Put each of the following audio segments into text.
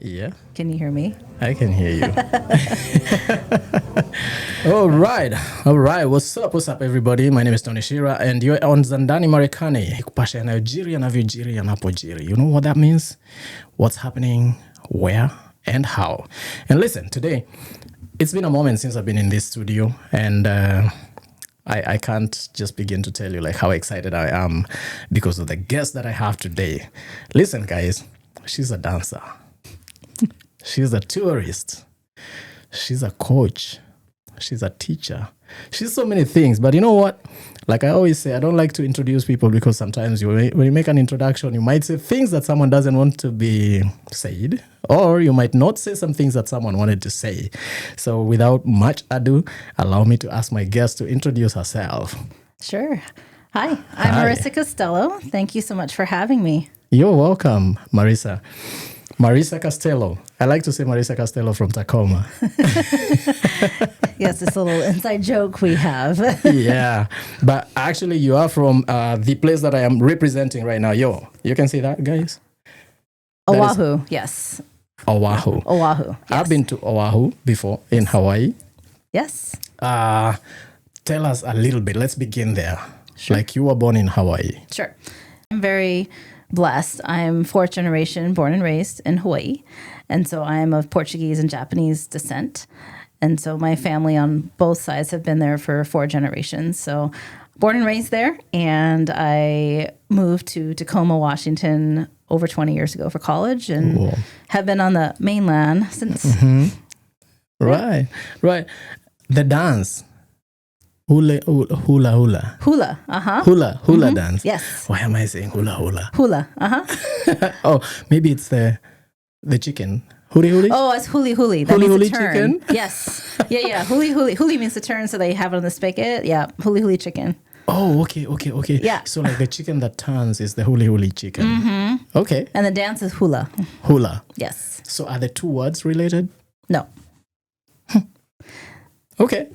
Yeah, Can you hear me? I can hear you. All right. All right. What's up? What's up, everybody? My name is Tony Shira, and you're on Zandani Marekani. Kupasha yanayojiri yanavyojiri yanapojiri. You know what that means? What's happening, where, and how. And listen, today, it's been a moment since I've been in this studio, and I can't just begin to tell you like how excited I am because of the guest that I have today. Listen, guys, she's a dancer. She's a tourist. She's a coach. She's a teacher. She's so many things. But you know what? Like I always say, I don't like to introduce people because sometimes when you make an introduction, you might say things that someone doesn't want to be said, or you might not say some things that someone wanted to say. So without much ado, allow me to ask my guest to introduce herself. Sure. Hi, I'm Marissa Costello. Thank you so much for having me. You're welcome, Marissa. Marissa Costello. I like to say Marissa Costello from Tacoma. Yes, it's a little inside joke we have. Yeah, but actually you are from the place that I am representing right now. You can see that, guys? Oahu, yes. Oahu. Oahu, yes. I've been to Oahu before in Hawaii. Yes. Tell us a little bit. Let's begin there. Sure. Like you were born in Hawaii. Sure. I'm very blessed. I'm fourth generation born and raised in Hawaii. And so I am of Portuguese and Japanese descent. And so my family on both sides have been there for 4 generations. So born and raised there. And I moved to Tacoma, Washington over 20 years ago for college and have been on the mainland since. Mm-hmm. Right. The dance. Hula. Hula, uh-huh. Hula dance. Yes. Why am I saying hula? Hula, uh-huh. Oh, maybe it's the chicken. Huli? Oh, it's huli. That Huli means to turn. chicken? Yes. Yeah. Huli. Huli means to turn, so they have it on the spigot. Yeah, huli chicken. Oh, okay. Yeah. So like the chicken that turns is the huli chicken. Mm-hmm. Okay. And the dance is hula. Hula. Yes. So are the 2 words related? No. Okay.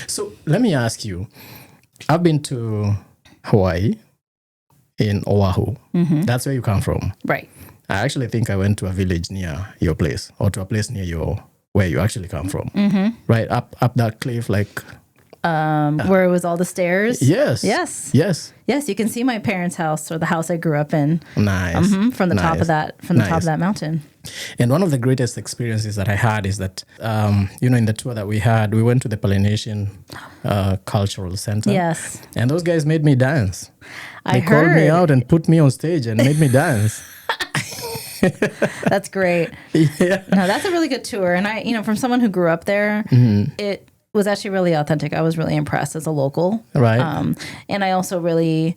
So let me ask you. I've been to Hawaii in Oahu. Mm-hmm. That's where you come from. Right. I actually think I went to a village near your place or to a place near where you actually come from. Mm-hmm. Right up that cliff like where it was all the stairs. Yes. You can see my parents' house or the house I grew up in. Nice. Mm-hmm, from the top of that mountain. And one of the greatest experiences that I had is that in the tour that we had, we went to the Polynesian Cultural Center. Yes. And those guys made me dance. They I called me heard. out and put me on stage and made me dance. That's great. Yeah. No, that's a really good tour. And I, from someone who grew up there, it was actually really authentic. I was really impressed as a local. Right. And I also really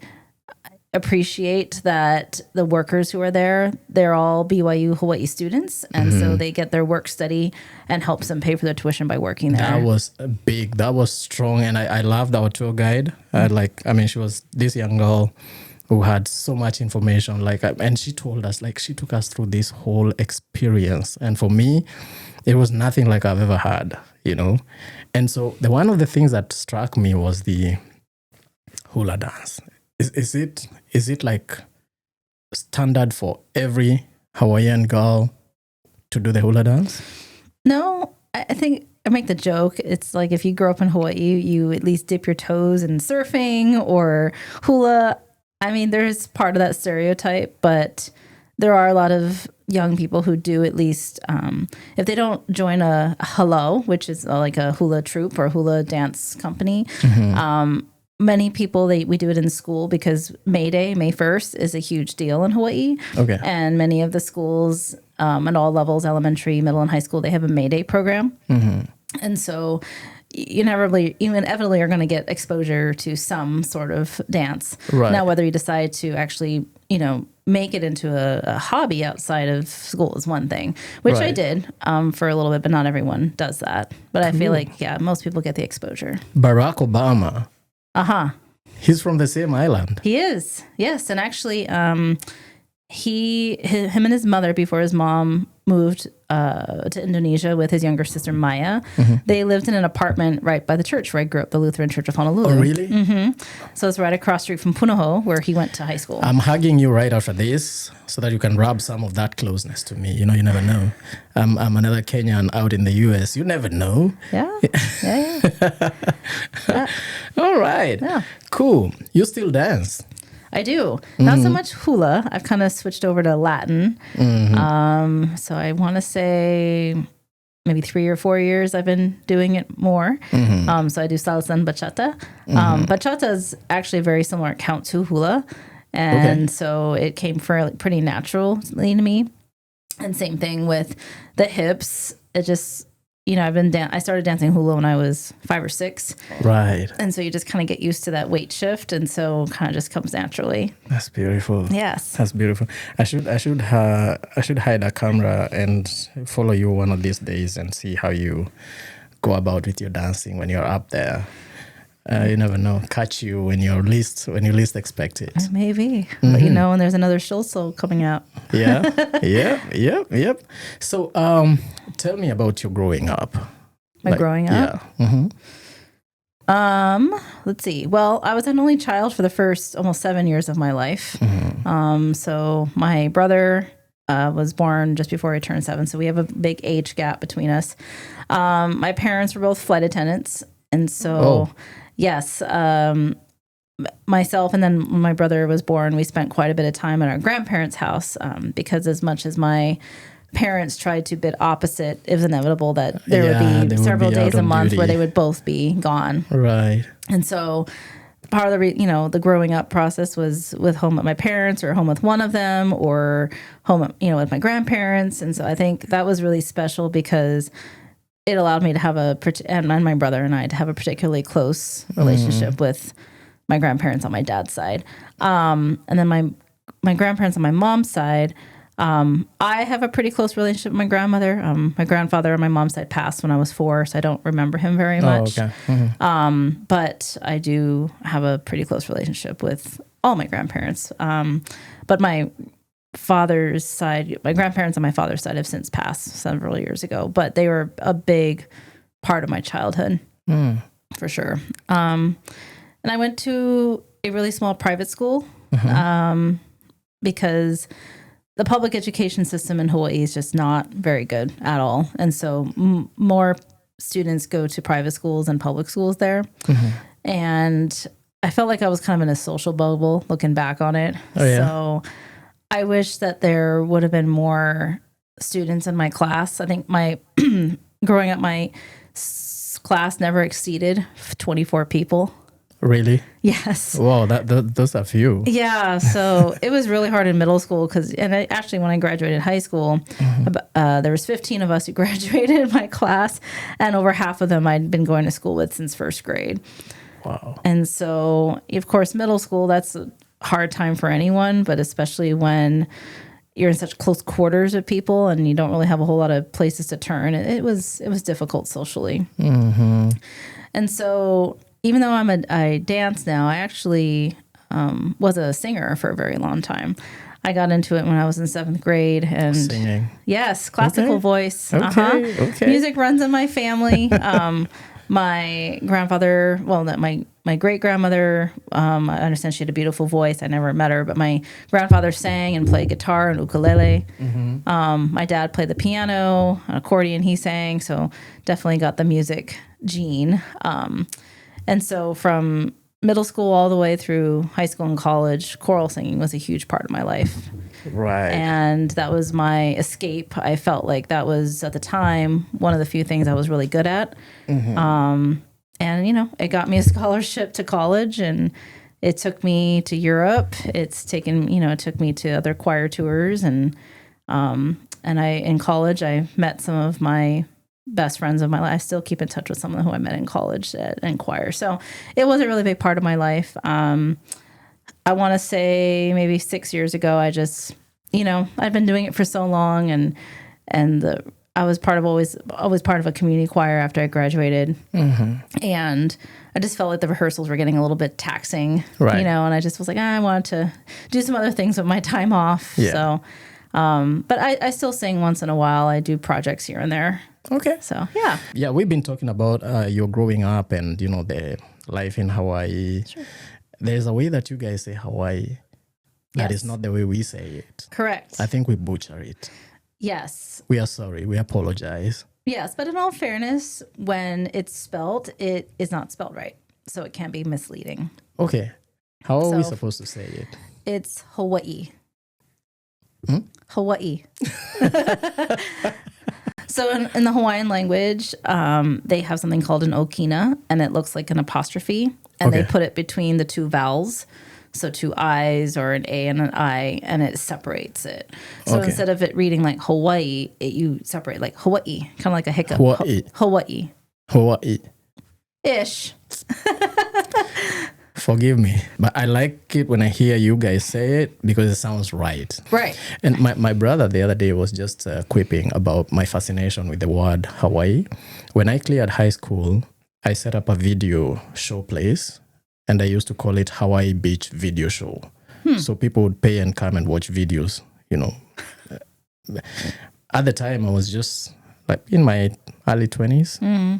appreciate that the workers who are there, they're all BYU Hawaii students. And so they get their work study and helps them pay for their tuition by working there. That was big. That was strong. And I loved our tour guide. She was this young girl who had so much information. And she told us, she took us through this whole experience. And for me, it was nothing like I've ever had, And so one of the things that struck me was the hula dance. Is it like standard for every Hawaiian girl to do the hula dance? No, I think I make the joke. It's like if you grow up in Hawaii, you at least dip your toes in surfing or hula. I mean, there's part of that stereotype, but there are a lot of young people who do at least, if they don't join a hello, which is like a hula troupe or hula dance company, many people, we do it in school because May Day, May 1st, is a huge deal in Hawaii. Okay. And many of the schools at all levels, elementary, middle, and high school, they have a May Day program. Mm-hmm. And so you inevitably are going to get exposure to some sort of dance. Right. Now, whether you decide to actually, make it into a hobby outside of school is one thing, which I did for a little bit, but not everyone does that. But cool. I feel like, most people get the exposure. Barack Obama. Uh-huh. He's from the same island. He is, yes. And actually, him and his mother, before his mom moved to Indonesia with his younger sister Maya. They lived in an apartment right by the church where I grew up, the Lutheran Church of Honolulu. Oh, really? So it's right across street from Punahou, where he went to high school. I'm hugging you right after this so that you can rub some of that closeness to me. You know, you never know. I'm another Kenyan out in the US. You never know. Yeah. All right. Yeah. Cool. You still dance? I do. Not so much hula. I've kind of switched over to Latin. So I want to say maybe 3 or 4 years I've been doing it more. So I do salsa and bachata. Bachata is actually a very similar count to hula. And so it came pretty naturally to me. And same thing with the hips. It just, I started dancing hula when I was 5 or 6. Right. And so you just kind of get used to that weight shift. And so kind of just comes naturally. That's beautiful. Yes. That's beautiful. I should hide a camera and follow you one of these days and see how you go about with your dancing when you're up there. You never know. Catch you when you least expect it. Maybe. But when there's another show coming out. Yep. So, tell me about your growing up. Growing up? Yeah. Let's see. Well, I was an only child for the first almost 7 years of my life. So my brother was born just before I turned 7. So we have a big age gap between us. My parents were both flight attendants. And so... Yes. Myself and then when my brother was born, we spent quite a bit of time at our grandparents' house because as much as my parents tried to bid opposite, it was inevitable that there would be several days a month where they would both be gone. Right. And so part of the growing up process was with home with my parents or home with one of them or home, with my grandparents. And so I think that was really special because it allowed me to have and my brother and I to have a particularly close relationship with my grandparents on my dad's side. And then my grandparents on my mom's side, I have a pretty close relationship with my grandmother. My grandfather on my mom's side passed when I was 4, so I don't remember him very much. Oh, okay. But I do have a pretty close relationship with all my grandparents. But my father's side, my grandparents on my father's side have since passed several years ago, but they were a big part of my childhood for sure. And I went to a really small private school because the public education system in Hawaii is just not very good at all. And so more students go to private schools than public schools there. And I felt like I was kind of in a social bubble looking back on it. Oh, yeah. So I wish that there would have been more students in my class. I think growing up, my class never exceeded 24 people. Really? Yes. Wow, those are few. Yeah, so it was really hard in middle school when I graduated high school, there was 15 of us who graduated in my class, and over half of them I'd been going to school with since first grade. Wow. And so, of course, middle school, that's a hard time for anyone, but especially when you're in such close quarters with people and you don't really have a whole lot of places to turn. It was difficult socially. And so even though I dance now, I actually was a singer for a very long time. I got into it when I was in 7th grade. And singing. Yes, classical voice. Okay. Music runs in my family. My grandfather, my great-grandmother, I understand she had a beautiful voice. I never met her, but my grandfather sang and played guitar and ukulele. My dad played the piano, an accordion he sang, so definitely got the music gene. And so from middle school all the way through high school and college, choral singing was a huge part of my life. Right. And that was my escape. I felt like that was, at the time, one of the few things I was really good at. And, it got me a scholarship to college, and it took me to Europe. It took me to other choir tours. And in college, I met some of my best friends of my life. I still keep in touch with some of them who I met in college in choir. So it was a really big part of my life. I want to say maybe 6 years ago, I just, I'd been doing it for so long, and I was always part of a community choir after I graduated. And I just felt like the rehearsals were getting a little bit taxing, right. And I just was like, I wanted to do some other things with my time off. Yeah. So But I still sing once in a while. I do projects here and there. Okay. So, yeah. Yeah, we've been talking about your growing up and, the life in Hawaii. Sure. There's a way that you guys say Hawaii that is Yes. not the way we say it. Correct. I think we butcher it. Yes. We are sorry. We apologize. Yes. But in all fairness, when it's spelled, it is not spelled right. So it can be misleading. Okay. How are we So- supposed to say it? It's Hawaii. Hmm? Hawaii. So in the Hawaiian language, they have something called an okina, and it looks like an apostrophe, and they Okay. put it between the two vowels, so two I's or an A and an I, and it separates it. So Okay. instead of it reading like Hawaii, you separate like Hawaii, kind of like a hiccup. Hawaii. Hawaii. Hawaii. Ish. Forgive me, but I like it when I hear you guys say it because it sounds right. Right. And my brother the other day was just quipping about my fascination with the word Hawaii. When I cleared high school, I set up a video show place, and I used to call it Hawaii Beach Video Show. So people would pay and come and watch videos, At the time, I was just like in my early 20s.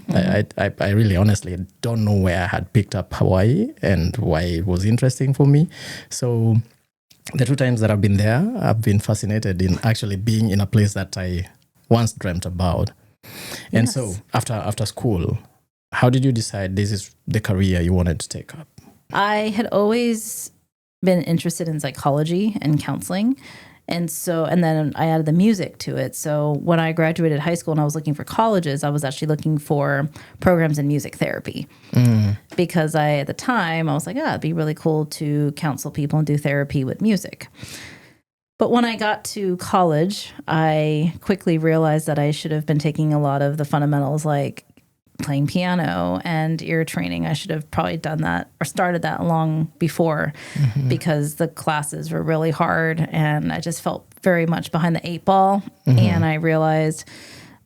I really honestly don't know where I had picked up Hawaii and why it was interesting for me. So the 2 times that I've been there, I've been fascinated in actually being in a place that I once dreamt about. And Yes. so after school, how did you decide this is the career you wanted to take up? I had always been interested in psychology and counseling. And then I added the music to it. So when I graduated high school and I was looking for colleges, I was actually looking for programs in music therapy. Because at the time, I was like, it'd be really cool to counsel people and do therapy with music. But when I got to college, I quickly realized that I should have been taking a lot of the fundamentals like playing piano and ear training. I should have probably done that or started that long before because the classes were really hard and I just felt very much behind the 8 ball. And I realized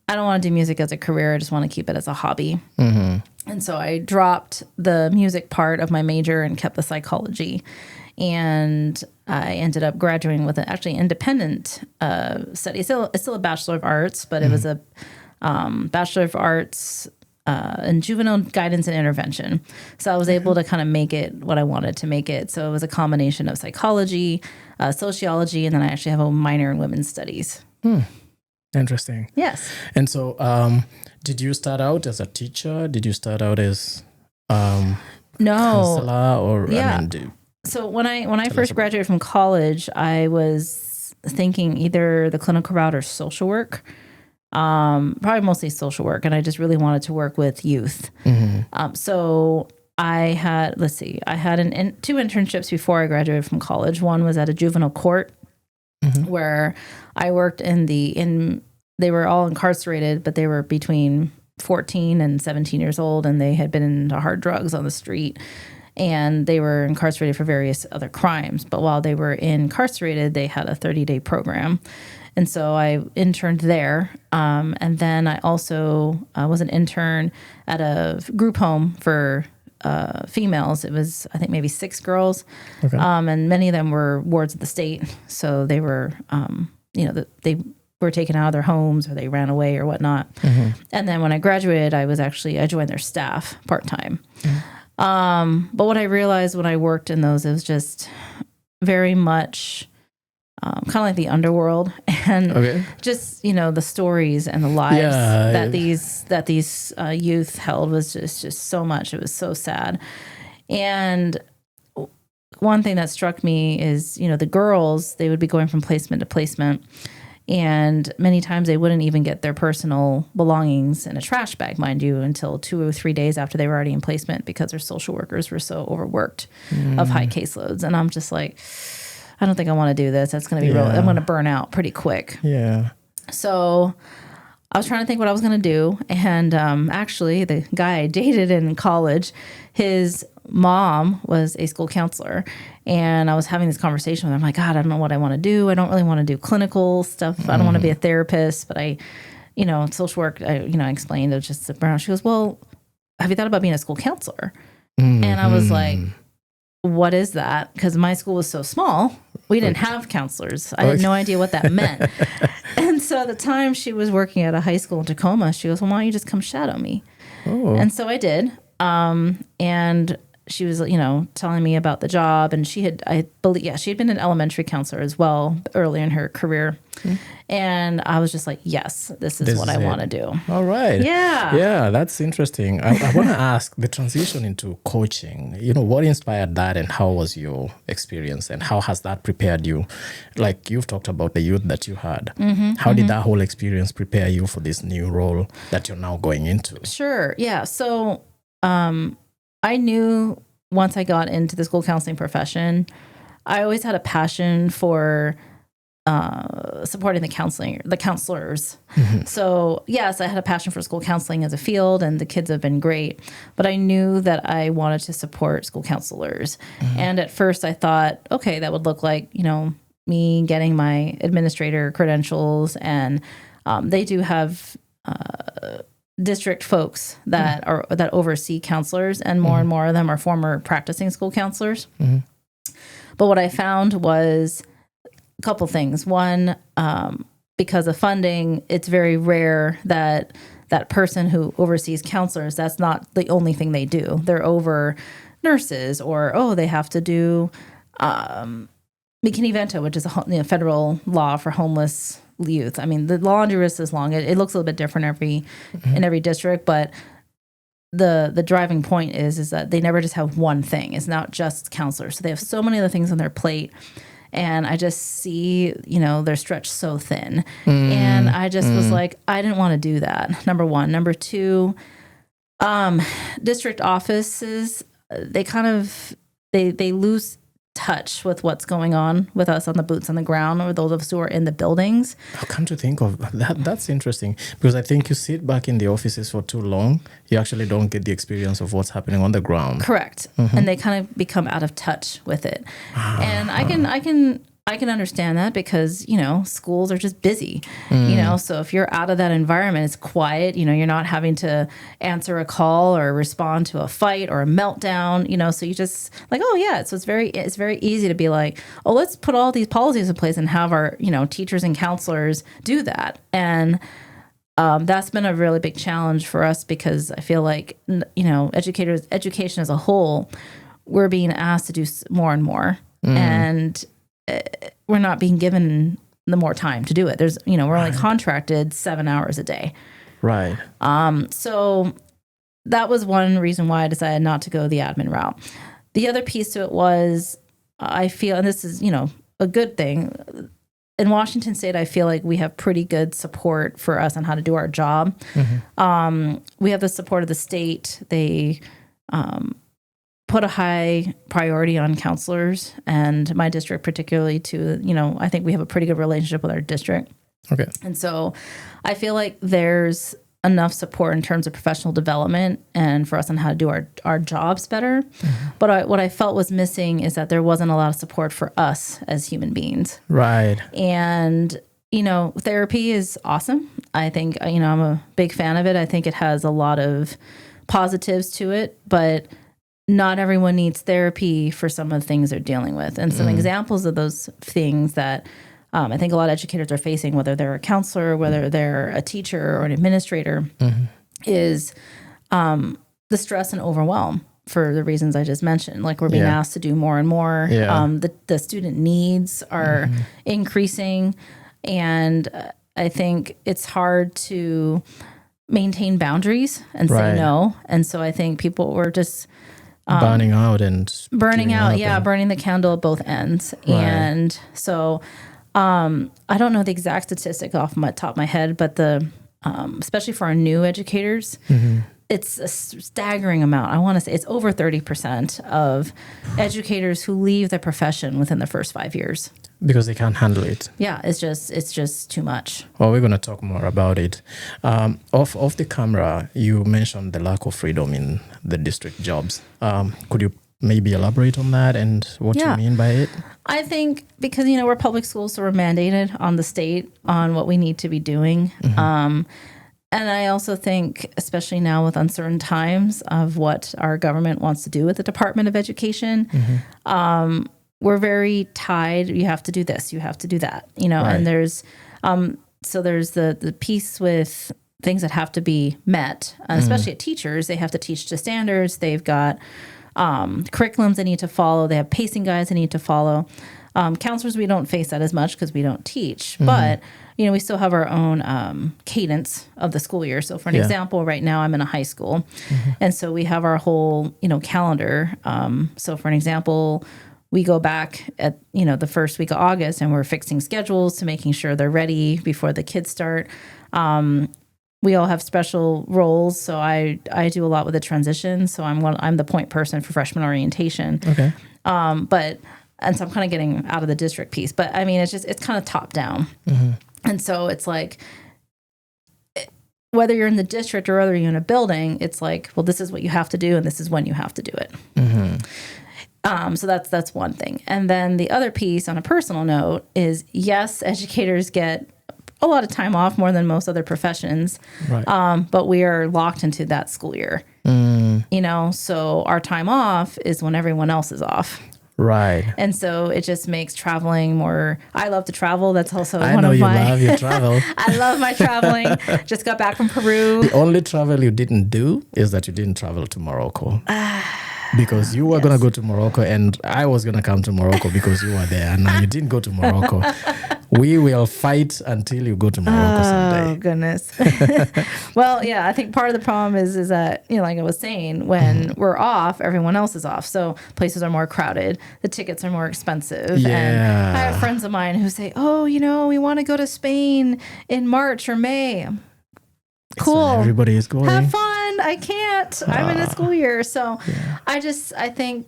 I don't want to do music as a career. I just want to keep it as a hobby. And so I dropped the music part of my major and kept the psychology. And I ended up graduating with an actually independent study. It's still a Bachelor of Arts, but it was a Bachelor of Arts in juvenile guidance and intervention. So I was able to kind of make it what I wanted to make it. So it was a combination of psychology, sociology, and then I actually have a minor in women's studies. Interesting. Yes. And so did you start out as a teacher? Did you start out as No. counselor? Or Yeah. I mean, So when I first graduated from college, I was thinking either the clinical route or social work. Probably mostly social work, and I just really wanted to work with youth. So I had, I had 2 internships before I graduated from college. One was at a juvenile court where I worked they were all incarcerated, but they were between 14 and 17 years old, and they had been into hard drugs on the street. And they were incarcerated for various other crimes. But while they were incarcerated, they had a 30-day program. And so I interned there. And then I also was an intern at a group home for females. It was, I think, maybe 6 girls. Okay. And many of them were wards of the state. So they were, they were taken out of their homes or they ran away or whatnot. And then when I graduated, I joined their staff part-time. But what I realized when I worked in those, it was just very much kind of like the underworld and just, the stories and the lives that these youth held was just so much. It was so sad. And one thing that struck me is, the girls, they would be going from placement to placement. And many times they wouldn't even get their personal belongings in a trash bag, mind you, until 2 or 3 days after they were already in placement because their social workers were so overworked of high caseloads. And I'm just like, I don't think I want to do this. That's going to be real. I'm going to burn out pretty quick. Yeah. So I was trying to think what I was going to do. And actually, the guy I dated in college, his mom was a school counselor. And I was having this conversation with her. I'm like, God, I don't know what I want to do. I don't really want to do clinical stuff. I don't want to be a therapist. But social work, I explained it was just a burnout. She goes, well, have you thought about being a school counselor? And I was like, what is that? Because my school was so small. We didn't have counselors. I had no idea what that meant. And so at the time she was working at a high school in Tacoma, she goes, well, why don't you just come shadow me? Oh. And so I did. And she was, telling me about the job, and she had been an elementary counselor as well early in her career. Mm-hmm. And I was just like, yes, this is what I want to do. All right. Yeah. Yeah, that's interesting. I want to ask the transition into coaching, what inspired that, and how was your experience, and how has that prepared you? Like you've talked about the youth that you had. Mm-hmm, how did that whole experience prepare you for this new role that you're now going into? Sure. Yeah. So, I knew once I got into the school counseling profession, I always had a passion for supporting the counselors. Mm-hmm. So yes, I had a passion for school counseling as a field, and the kids have been great, but I knew that I wanted to support school counselors. Mm-hmm. And at first I thought, okay, that would look like, me getting my administrator credentials, and they do have district folks that that oversee counselors, and more of them are former practicing school counselors. Mm-hmm. But what I found was a couple things. One, because of funding, it's very rare that that person who oversees counselors, that's not the only thing they do. They're over nurses, or they have to do Mikinivento, which is a federal law for homeless youth. I mean, the laundry list is long. It looks a little bit different in every district, but the driving point is that they never just have one thing. It's not just counselors. So they have so many other things on their plate. And I just see, they're stretched so thin. And I just was like, I didn't want to do that. Number one. Number two, district offices, they lose touch with what's going on with us on the boots on the ground, or those of us who are in the buildings. How come to think of that? That's interesting, because I think you sit back in the offices for too long, you actually don't get the experience of what's happening on the ground. Correct. Mm-hmm. And they kind of become out of touch with it. And I can understand that, because, schools are just busy, so if you're out of that environment, it's quiet, you're not having to answer a call or respond to a fight or a meltdown, so you just like, so it's very easy to be like, let's put all these policies in place and have our, teachers and counselors do that. And that's been a really big challenge for us, because I feel like, education as a whole, we're being asked to do more and more. And we're not being given the more time to do it. There's, we're only contracted 7 hours a day. Right. So that was one reason why I decided not to go the admin route. The other piece to it was, I feel, and this is, a good thing, in Washington State, I feel like we have pretty good support for us on how to do our job. Mm-hmm. We have the support of the state. They, put a high priority on counselors, and my district particularly too. I think we have a pretty good relationship with our district. Okay. And so I feel like there's enough support in terms of professional development and for us on how to do our jobs better. Mm-hmm. But what I felt was missing is that there wasn't a lot of support for us as human beings. Right. And, therapy is awesome. I think, I'm a big fan of it. I think it has a lot of positives to it, but not everyone needs therapy for some of the things they're dealing with. And some examples of those things that I think a lot of educators are facing, whether they're a counselor, whether they're a teacher or an administrator, is the stress and overwhelm for the reasons I just mentioned. Like, we're being asked to do more and more. Yeah. The student needs are increasing. And I think it's hard to maintain boundaries and say no. And so I think people were just... burning out. Burning the candle at both ends. Right. And so I don't know the exact statistic off my top of my head, but especially for our new educators, it's a staggering amount. I want to say it's over 30% of educators who leave the profession within the first 5 years. Because they can't handle it. Yeah, it's just too much. Well, we're going to talk more about it. Off the camera, you mentioned the lack of freedom in the district jobs. Could you maybe elaborate on that and what you mean by it? I think because, we're public schools, so we're mandated on the state on what we need to be doing. And I also think, especially now with uncertain times of what our government wants to do with the Department of Education, we're very tied. You have to do this, you have to do that, you know, Right. and there's the piece with things that have to be met, especially at teachers. They have to teach to standards. They've got curriculums they need to follow. They have pacing guides they need to follow. Counselors, we don't face that as much because we don't teach, but you know, we still have our own cadence of the school year. So for an example, right now I'm in a high school, and so we have our whole, you know, calendar. So for an example, we go back at, you know, the first week of August, and we're fixing schedules to making sure they're ready before the kids start. We all have special roles, so I do a lot with the transition. So I'm the point person for freshman orientation. Okay. And so I'm kind of getting out of the district piece, but I mean, it's kind of top down. And so it's like, whether you're in the district or whether you're in a building, it's like, well, this is what you have to do, and this is when you have to do it. So that's one thing. And then the other piece, on a personal note, is yes, educators get a lot of time off, more than most other professions. Right. But we are locked into that school year. You know, so our time off is when everyone else is off. Right. And so it just makes traveling more. I love to travel. That's also I one know of you my. love your travel. I love my traveling. Just got back from Peru. The only travel you didn't do is that you didn't travel to Morocco. Because you were going to go to Morocco, and I was going to come to Morocco because you were there, and now you didn't go to Morocco. We will fight until you go to Morocco someday. Oh, goodness. Well, yeah, I think part of the problem is that, you know, like I was saying, when we're off, everyone else is off. So places are more crowded. The tickets are more expensive. Yeah. And I have friends of mine who say, oh, you know, we want to go to Spain in March or May. Cool. So everybody is going. Have fun. I can't. I'm in a school year. So I think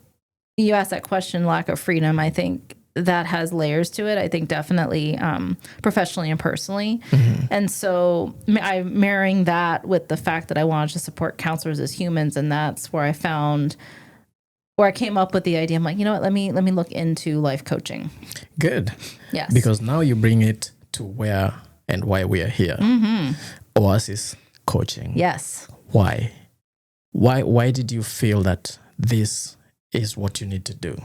you asked that question, lack of freedom. I think that has layers to it. I think definitely professionally and personally. And so I'm marrying that with the fact that I wanted to support counselors as humans. And that's where I came up with the idea. I'm like, you know what, let me look into life coaching. Good. Yes. Because now you bring it to where and why we are here. Oasis coaching. Yes. Why? Why did you feel that this is what you need to do?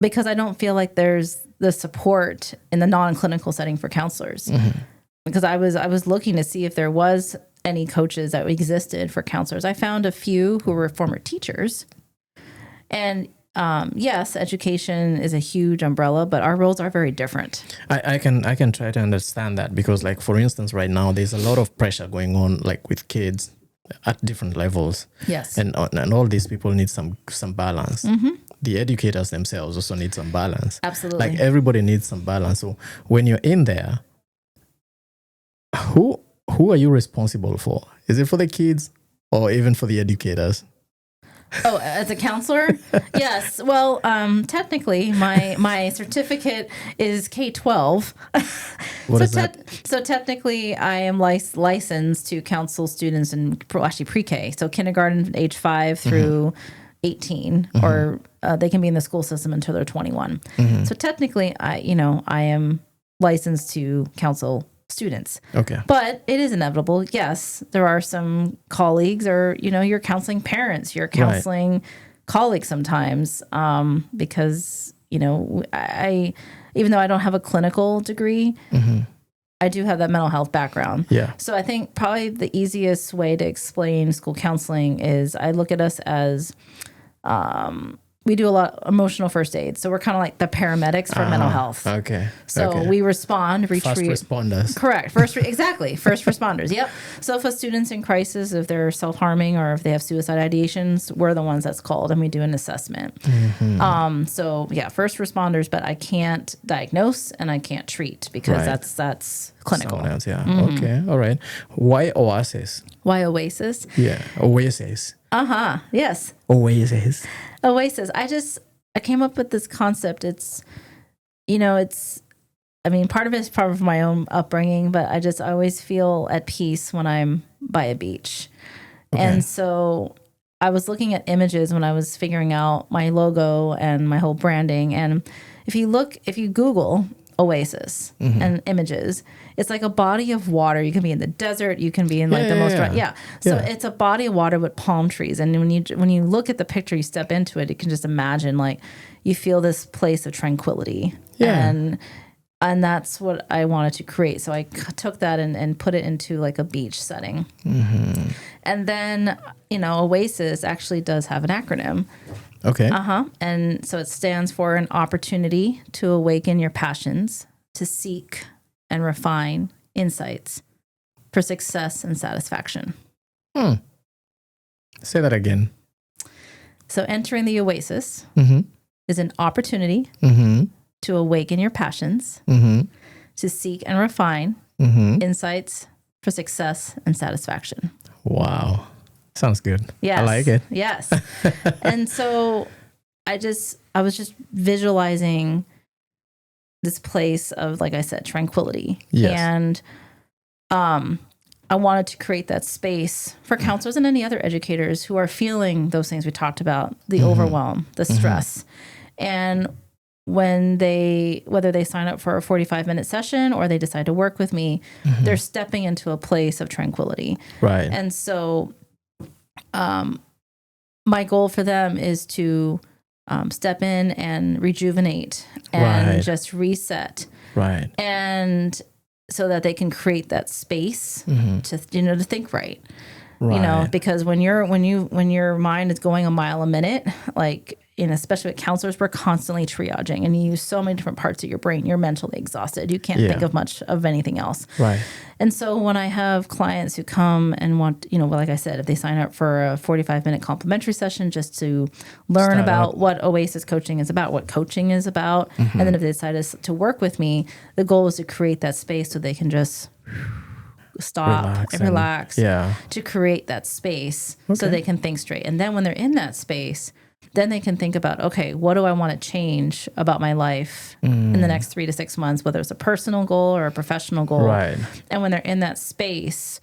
Because I don't feel like there's the support in the non-clinical setting for counselors. Because I was looking to see if there was any coaches that existed for counselors. I found a few who were former teachers. And yes, education is a huge umbrella, but our roles are very different. I can try to understand that because, like, for instance, right now there's a lot of pressure going on, like with kids at different levels. Yes. And all these people need some balance. The educators themselves also need some balance. Absolutely. Like, everybody needs some balance. So when you're in there, who are you responsible for? Is it for the kids or even for the educators? Oh, as a counselor? Yes. Well, technically, my certificate is K-12. What is that? So technically, I am licensed to counsel students in actually pre-K. So kindergarten, age 5 through 18, or they can be in the school system until they're 21. So technically, I am licensed to counsel students. Okay. But it is inevitable. Yes, there are some colleagues, or you're counseling parents, you're counseling colleagues sometimes, because I even though I don't have a clinical degree, I do have that mental health background. Yeah. So I think probably the easiest way to explain school counseling is I look at us as we do a lot of emotional first aid. So we're kind of like the paramedics for mental health. Okay. So we respond, retreat. First responders. Correct. Exactly. First responders. Yep. So if a student's in crisis, if they're self-harming or if they have suicide ideations, we're the ones that's called and we do an assessment. So yeah, first responders, but I can't diagnose and I can't treat because that's clinical. Someone else, yeah. Okay. All right. Why Oasis? Why Oasis? Yeah. Oasis. Yes. Oasis. Oasis. I came up with this concept. It's part of it is part of my own upbringing, but I always feel at peace when I'm by a beach. Okay. And so I was looking at images when I was figuring out my logo and my whole branding. And if you Google oasis and images. It's like a body of water. You can be in the desert. You can be in like the most dry. Yeah. So it's a body of water with palm trees. And when you look at the picture, you step into it, you can just imagine like you feel this place of tranquility. Yeah. And that's what I wanted to create. So I took that and put it into like a beach setting. Mm-hmm. And then, Oasis actually does have an acronym. Okay. And so it stands for an opportunity to awaken your passions, to seek and refine insights for success and satisfaction. Say that again. So entering the Oasis is an opportunity to awaken your passions, to seek and refine insights for success and satisfaction. Wow. Sounds good. Yes. I like it. Yes. And so I was just visualizing this place of, like I said, tranquility. Yes. And I wanted to create that space for counselors and any other educators who are feeling those things we talked about, the overwhelm, the stress. And whether they sign up for a 45-minute session or they decide to work with me, they're stepping into a place of tranquility. Right. And so my goal for them is to step in and rejuvenate and just reset. Right. And so that they can create that space to think right. Because when your mind is going a mile a minute, like, especially with counselors, we're constantly triaging and you use so many different parts of your brain. You're mentally exhausted. You can't think of much of anything else. Right. And so when I have clients who come and want, like I said, if they sign up for a 45-minute complimentary session just to learn about what Oasis coaching is about, what coaching is about, and then if they decide to work with me, the goal is to create that space so they can just stop and relax to create that space so they can think straight. And then when they're in that space, then they can think about, okay, what do I want to change about my life in the next 3 to 6 months, whether it's a personal goal or a professional goal. Right. And when they're in that space,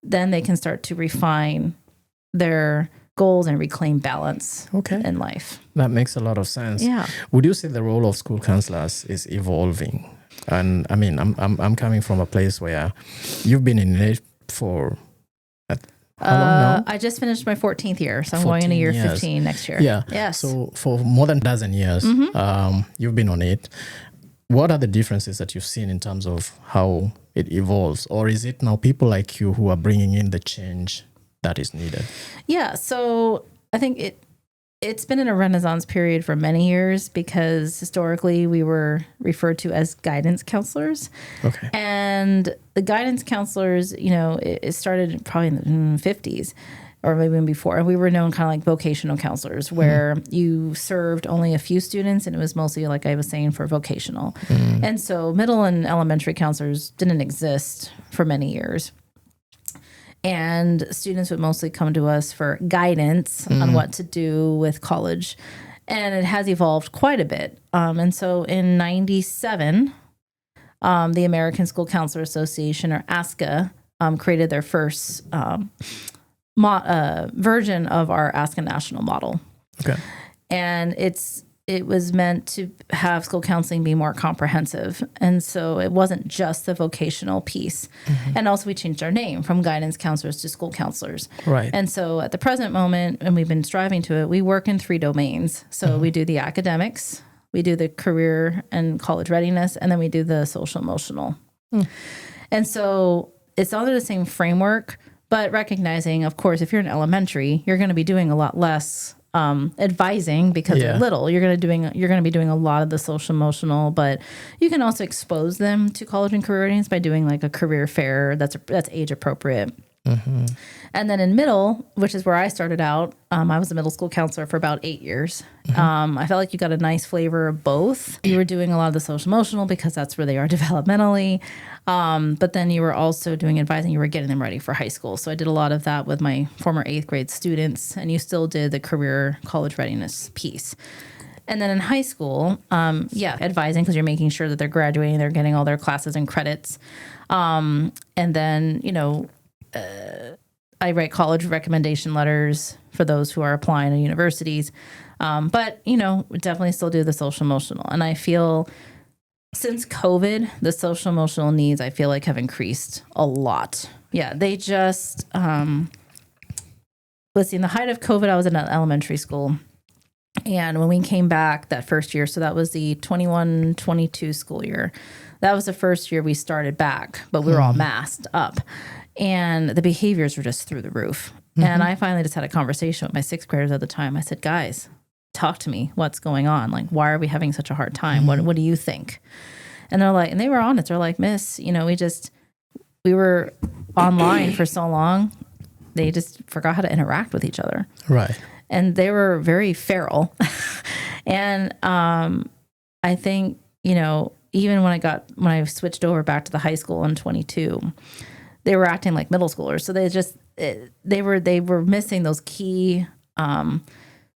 then they can start to refine their goals and reclaim balance in life. That makes a lot of sense. Yeah. Would you say the role of school counselors is evolving? And I mean, I'm coming from a place where you've been in it for how long now? I just finished my 14th year, so I'm going into year 15 next year. Yeah. Yes. So for more than a dozen years, you've been on it. What are the differences that you've seen in terms of how it evolves? Or is it now people like you who are bringing in the change that is needed? Yeah. So I think it's been in a renaissance period for many years because historically we were referred to as guidance counselors. Okay. And the guidance counselors, it started probably in the 50s or maybe even before. And we were known kind of like vocational counselors where you served only a few students and it was mostly, like I was saying, for vocational. And so middle and elementary counselors didn't exist for many years. And students would mostly come to us for guidance on what to do with college. And it has evolved quite a bit. And so in 97, the American School Counselor Association, or ASCA, created their first version of our ASCA National Model. Okay. And it was meant to have school counseling be more comprehensive. And so it wasn't just the vocational piece. And also we changed our name from guidance counselors to school counselors. Right. And so at the present moment, and we've been striving to it, we work in 3 domains. So we do the academics, we do the career and college readiness, and then we do the social emotional. And so it's under the same framework, but recognizing, of course, if you're in elementary, you're going to be doing a lot less advising because they're little. You're going to be doing a lot of the social emotional, but you can also expose them to college and career readiness by doing like a career fair that's age appropriate. And then in middle, which is where I started out, I was a middle school counselor for about 8 years. I felt like you got a nice flavor of both. You were doing a lot of the social emotional because that's where they are developmentally. But then you were also doing advising. You were getting them ready for high school. So I did a lot of that with my former 8th grade students, and you still did the career college readiness piece. And then in high school, advising because you're making sure that they're graduating, they're getting all their classes and credits. And then, I write college recommendation letters for those who are applying to universities. But, we definitely still do the social emotional. And I feel Since COVID, the social emotional needs I feel like have increased a lot. Yeah, they just let's see, in the height of COVID, I was in an elementary school. And when we came back that first year, so that was the 21-22 school year, that was the first year we started back, but we were all masked up. And the behaviors were just through the roof. And I finally just had a conversation with my sixth graders at the time. I said, guys, talk to me. What's going on? Like, why are we having such a hard time? What do you think? And they're like, and they were honest. They're like, Miss, we were online for so long. They just forgot how to interact with each other. Right. And they were very feral. And I think, even when I switched over back to the high school in 22, they were acting like middle schoolers. So they were missing those key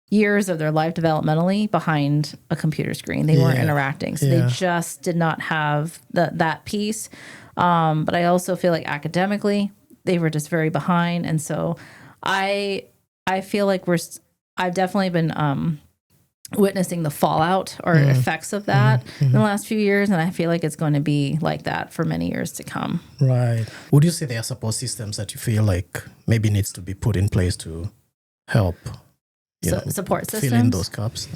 years of their life developmentally behind a computer screen. They weren't interacting. So they just did not have that piece. But I also feel like academically, they were just very behind. And so I feel like I've definitely been witnessing the fallout or effects of that in the last few years. And I feel like it's going to be like that for many years to come. Right. Would you say there are support systems that you feel like maybe needs to be put in place to help support systems? Fill in those gaps?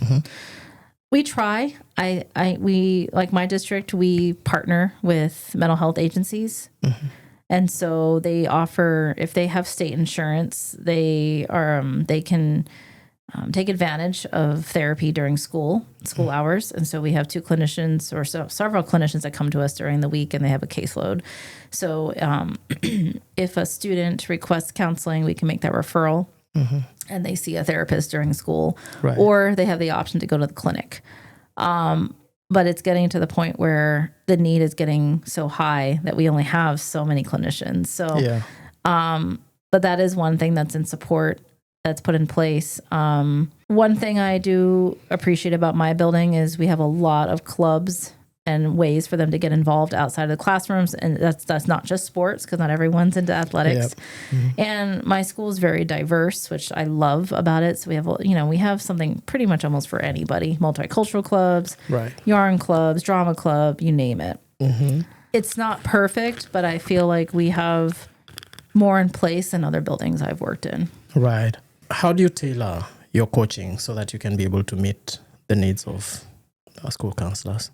We try. We like my district, we partner with mental health agencies. And so they offer, if they have state insurance, they can take advantage of therapy during school hours. And so we have two clinicians or several clinicians that come to us during the week, and they have a caseload. So if a student requests counseling, we can make that referral, and they see a therapist during school, or they have the option to go to the clinic. But it's getting to the point where the need is getting so high that we only have so many clinicians. So, but that is one thing that's in support that's put in place. One thing I do appreciate about my building is we have a lot of clubs and ways for them to get involved outside of the classrooms. And that's not just sports, because not everyone's into athletics. And my school is very diverse, which I love about it. So we have something pretty much almost for anybody: multicultural clubs, yarn clubs, drama club, you name it. It's not perfect, but I feel like we have more in place than other buildings I've worked in. Right. How do you tailor your coaching so that you can be able to meet the needs of school counselors?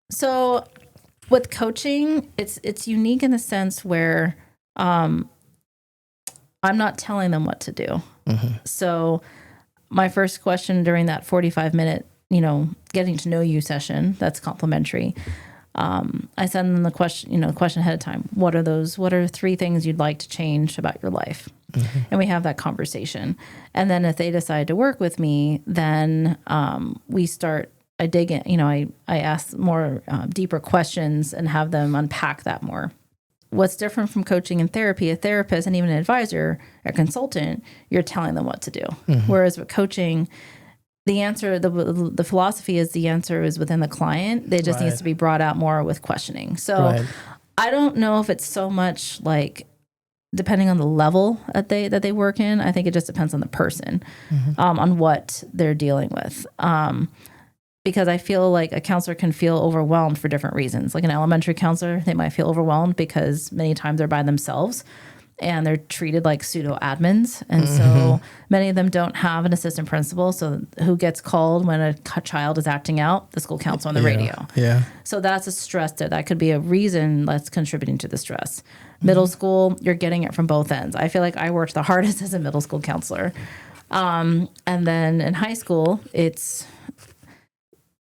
So with coaching, it's unique in the sense where I'm not telling them what to do. So my first question during that 45-minute, getting to know you session, that's complimentary. I send them the question ahead of time. What are 3 things you'd like to change about your life? And we have that conversation. And then if they decide to work with me, then I dig in, I ask more deeper questions and have them unpack that more. What's different from coaching and therapy, a therapist and even an advisor, a consultant, you're telling them what to do. Whereas with coaching, the answer, the philosophy is the answer is within the client. They just needs to be brought out more with questioning. So I don't know if it's so much like, depending on the level that they work in, I think it just depends on the person, on what they're dealing with. Because I feel like a counselor can feel overwhelmed for different reasons. Like an elementary counselor, they might feel overwhelmed because many times they're by themselves and they're treated like pseudo admins. And so many of them don't have an assistant principal. So who gets called when a child is acting out? The school counselor on the radio. So that's a stress there. That could be a reason that's contributing to the stress. Middle school, you're getting it from both ends. I feel like I worked the hardest as a middle school counselor. And then in high school, it's...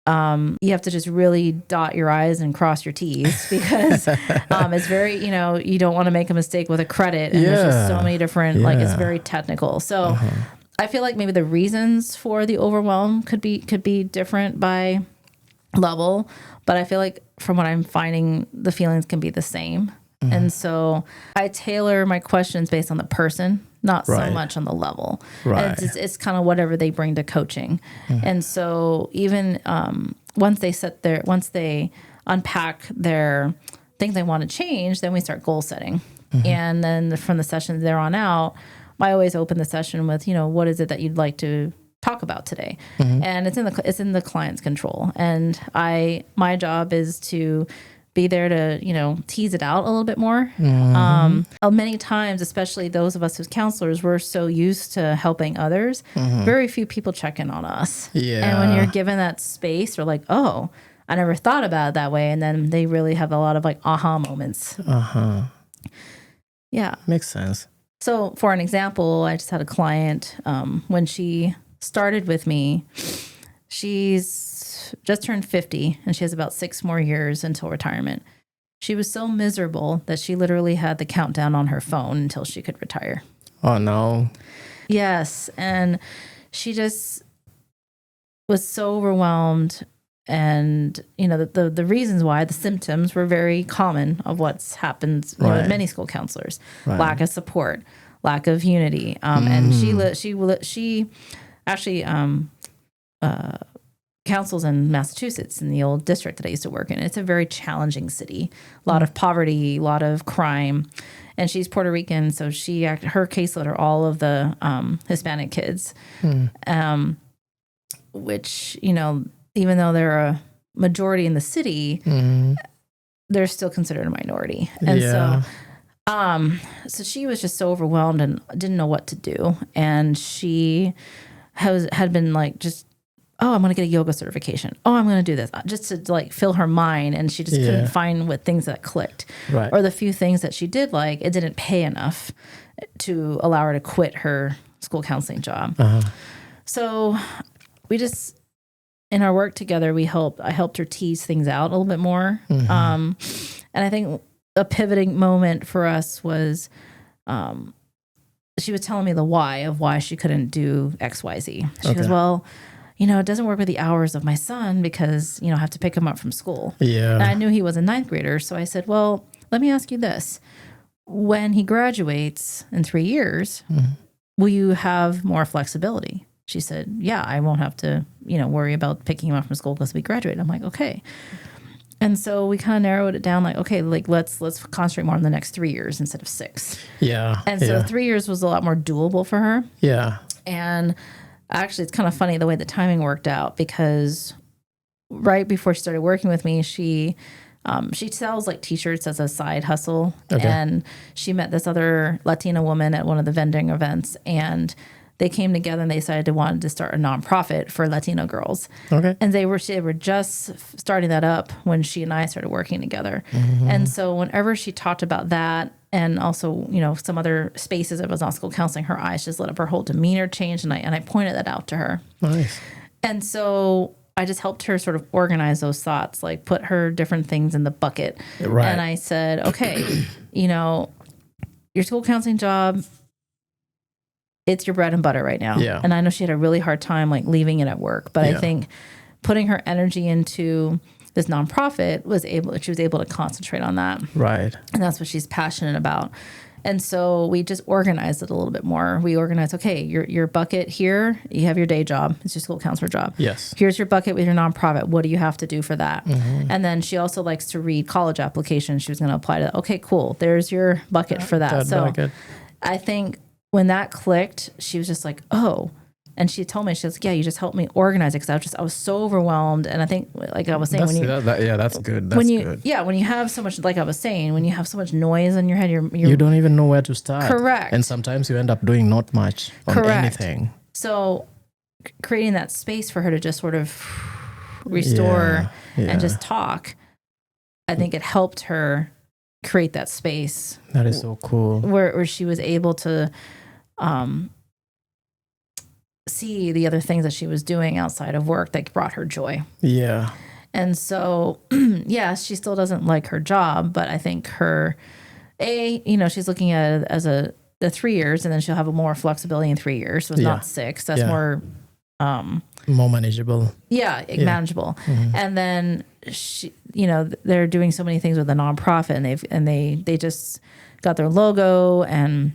you have to just really dot your I's and cross your T's because it's very, you don't want to make a mistake with a credit. And there's just so many different, it's very technical. So I feel like maybe the reasons for the overwhelm could be different by level, but I feel like from what I'm finding, the feelings can be the same. And so I tailor my questions based on the person, not so much on the level. And it's kind of whatever they bring to coaching. And so even once they unpack their things they want to change, then we start goal setting. And then from the sessions there on out, I always open the session with, what is it that you'd like to talk about today? And it's in the client's control. And my job is to be there to, tease it out a little bit more. Many times, especially those of us as counselors, we're so used to helping others. Very few people check in on us. Yeah. And when you're given that space, you're like, oh, I never thought about it that way. And then they really have a lot of like aha moments. Yeah. Makes sense. So for an example, I just had a client, when she started with me, she's just turned 50 and she has about 6 more years until retirement. She was so miserable that she literally had the countdown on her phone until she could retire. Oh, no. Yes. And she just was so overwhelmed. And, the reasons why, the symptoms were very common of what's happened with many school counselors. Right. Lack of support, lack of unity. And she actually councils in Massachusetts in the old district that I used to work in. It's a very challenging city, a lot of poverty, a lot of crime. And she's Puerto Rican, so her caseload are all of the Hispanic kids, which, even though they're a majority in the city, they're still considered a minority. And so she was just so overwhelmed and didn't know what to do. And she had been like, I'm going to get a yoga certification. Oh, I'm going to do this just to like fill her mind. And she just couldn't find what things that clicked. Right. Or the few things that she did like, it didn't pay enough to allow her to quit her school counseling job. So we just, in our work together, I helped her tease things out a little bit more. And I think a pivoting moment for us was, she was telling me the why she couldn't do XYZ. She goes, well, it doesn't work with the hours of my son because, I have to pick him up from school. Yeah. And I knew he was a 9th grader. So I said, well, let me ask you this. When he graduates in 3 years, will you have more flexibility? She said, yeah, I won't have to, worry about picking him up from school because we graduate. I'm like, okay. And so we kind of narrowed it down like, okay, like let's concentrate more on the next 3 years instead of 6. Yeah. And so 3 years was a lot more doable for her. Yeah. And actually, it's kind of funny the way the timing worked out because right before she started working with me, she sells like T-shirts as a side hustle. Okay. And she met this other Latina woman at one of the vending events, and they came together and they decided they wanted to start a nonprofit for Latino girls. Okay. And they were just starting that up when she and I started working together. And so whenever she talked about that, and also, some other spaces that was not school counseling, her eyes just lit up, her whole demeanor changed, and I pointed that out to her. Nice. And so I just helped her sort of organize those thoughts, like put her different things in the bucket. Right. And I said, okay, your school counseling job, it's your bread and butter right now. Yeah. And I know she had a really hard time like leaving it at work, but I think putting her energy into this nonprofit she was able to concentrate on that. Right. And that's what she's passionate about. And so we just organized it a little bit more. We organized, okay, your bucket here, you have your day job. It's your school counselor job. Yes. Here's your bucket with your nonprofit. What do you have to do for that? And then she also likes to read college applications. She was going to apply to that. Okay, cool. There's your bucket for that. So I think when that clicked, she was just like, oh. And she told me, she was like, yeah, you just helped me organize it because I was so overwhelmed. And I think, like I was saying, that's good. That's good. Yeah, when you have so much, like I was saying, when you have so much noise in your head, you don't even know where to start. Correct. And sometimes you end up doing not much on anything. So creating that space for her to just sort of restore and just talk, I think it helped her create that space. That is so cool. Where she was able to see the other things that she was doing outside of work that brought her joy. Yeah. And so, she still doesn't like her job, but I think she's looking at it as the 3 years, and then she'll have a more flexibility in 3 years. So it's not 6. That's more manageable. Yeah, manageable. And then they're doing so many things with the nonprofit, and they just got their logo and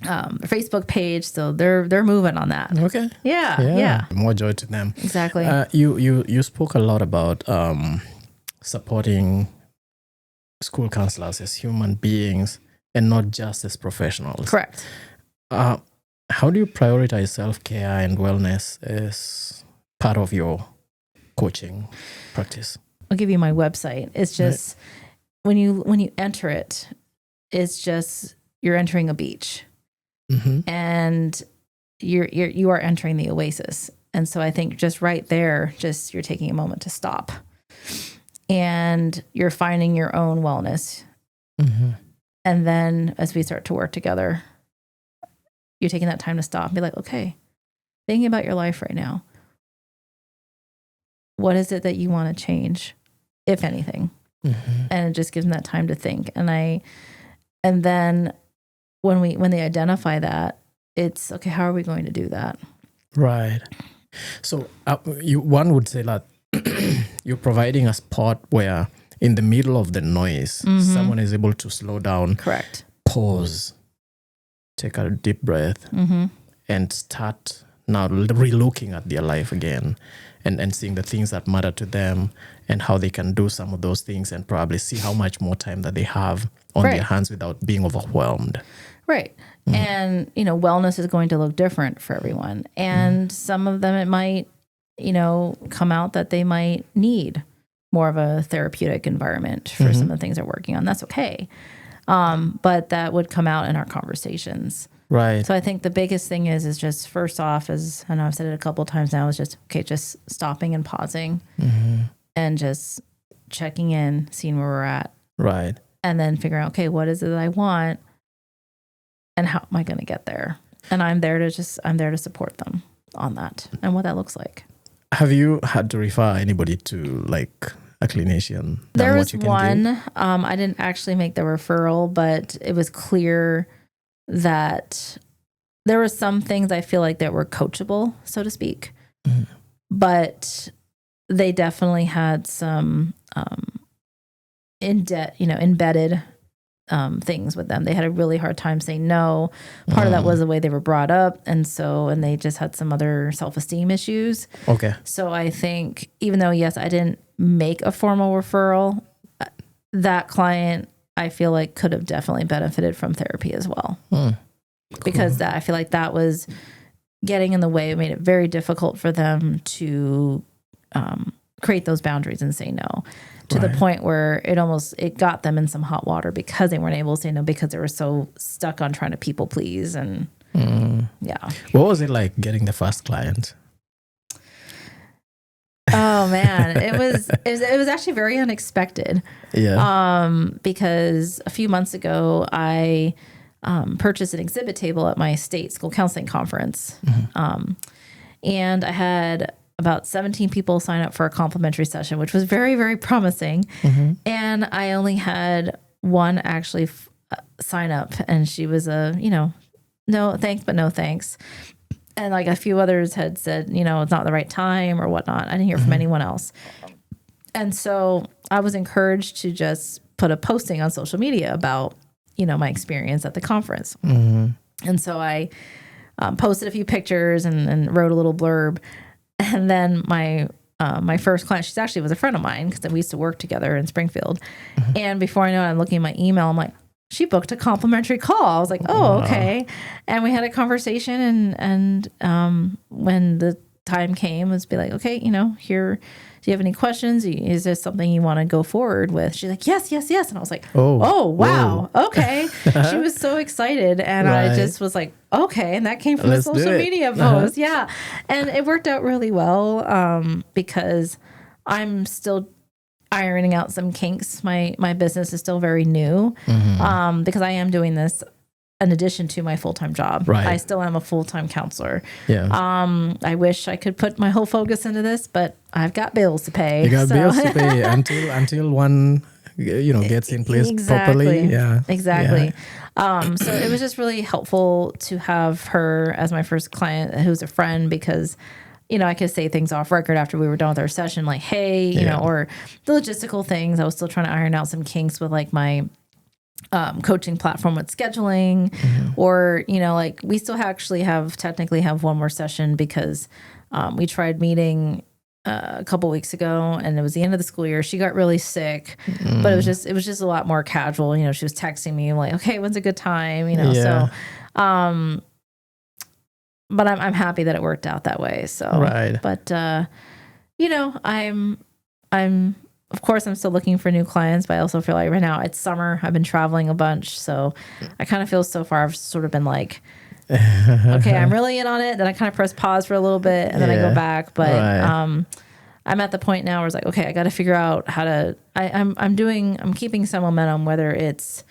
Facebook page, so they're moving on that. Okay. Yeah. More joy to them. Exactly. You spoke a lot about supporting school counselors as human beings and not just as professionals. Correct. How do you prioritize self-care and wellness as part of your coaching practice? I'll give you my website. It's just when you enter it, it's just you're entering a beach, and you are entering the oasis. And so I think just right there, just you're taking a moment to stop, and you're finding your own wellness. And then as we start to work together, you're taking that time to stop and be like, okay, thinking about your life right now. What is it that you want to change, if anything? And it just gives them that time to think. And then when they identify that, it's okay, how are we going to do that? Right. So one would say that you're providing a spot where in the middle of the noise, someone is able to slow down. Correct. Pause, take a deep breath, and start now relooking at their life again and seeing the things that matter to them and how they can do some of those things and probably see how much more time that they have on their hands without being overwhelmed. Right. And, wellness is going to look different for everyone. And some of them, it might, come out that they might need more of a therapeutic environment for some of the things they're working on. That's okay. But that would come out in our conversations. Right. So I think the biggest thing is just first off, as I know I've said it a couple of times now, is just, okay, just stopping and pausing and just checking in, seeing where we're at. Right. And then figuring out, okay, what is it that I want and how am I going to get there? And I'm there to support them on that and what that looks like. Have you had to refer anybody to like a clinician? There was one. I didn't actually make the referral, but it was clear that there were some things I feel like that were coachable, so to speak. But they definitely had some embedded things with them. They had a really hard time saying no. Part of that was the way they were brought up. And they just had some other self-esteem issues. Okay. So I think even though, yes, I didn't make a formal referral, that client, I feel like could have definitely benefited from therapy as well. Cool. Because I feel like that was getting in the way. It made it very difficult for them to create those boundaries and say no, to the point where it got them in some hot water because they weren't able to say no because they were so stuck on trying to people please. And yeah. What was it like getting the first client? Oh man, it was actually very unexpected. Yeah. Because a few months ago I purchased an exhibit table at my state school counseling conference. And I had about 17 people sign up for a complimentary session, which was very, very promising. And I only had one actually sign up, and she was no thanks, but no thanks. And like a few others had said, it's not the right time or whatnot. I didn't hear from anyone else. And so I was encouraged to just put a posting on social media about, my experience at the conference. And so I posted a few pictures and wrote a little blurb. And then my first client, she actually was a friend of mine because we used to work together in Springfield. And before I know it, I'm looking at my email. I'm like, she booked a complimentary call. I was like, oh, okay. And we had a conversation. And when the time came, was be like, okay, here, do you have any questions? Is this something you want to go forward with? She's like, yes. And I was like, oh wow. Okay. She was so excited. And I just was like, okay. And that came from a social media post. Yeah. And it worked out really well because I'm still ironing out some kinks. My business is still very new because I am doing this in addition to my full-time job. Right. I still am a full-time counselor. Yeah. I wish I could put my whole focus into this, but I've got bills to pay. You got bills to pay until one gets in place properly. Yeah. Exactly. Yeah. So it was just really helpful to have her as my first client who's a friend because I could say things off record after we were done with our session, like, hey, or the logistical things. I was still trying to iron out some kinks with like my coaching platform with scheduling or, like we still technically have one more session because we tried meeting a couple weeks ago and it was the end of the school year. She got really sick, but it was just a lot more casual. She was texting me like, okay, when's a good time? So but I'm happy that it worked out that way. So, Right. but, you know, I'm, of course, I'm still looking for new clients, but I also feel like right now it's summer. I've been traveling a bunch. So I kind of feel so far I've sort of been like, okay, I'm really in on it. Then I kind of press pause for a little bit and then I go back. But, Right. I'm at the point now where it's like, okay, I got to figure out how to, I'm keeping some momentum, whether it's,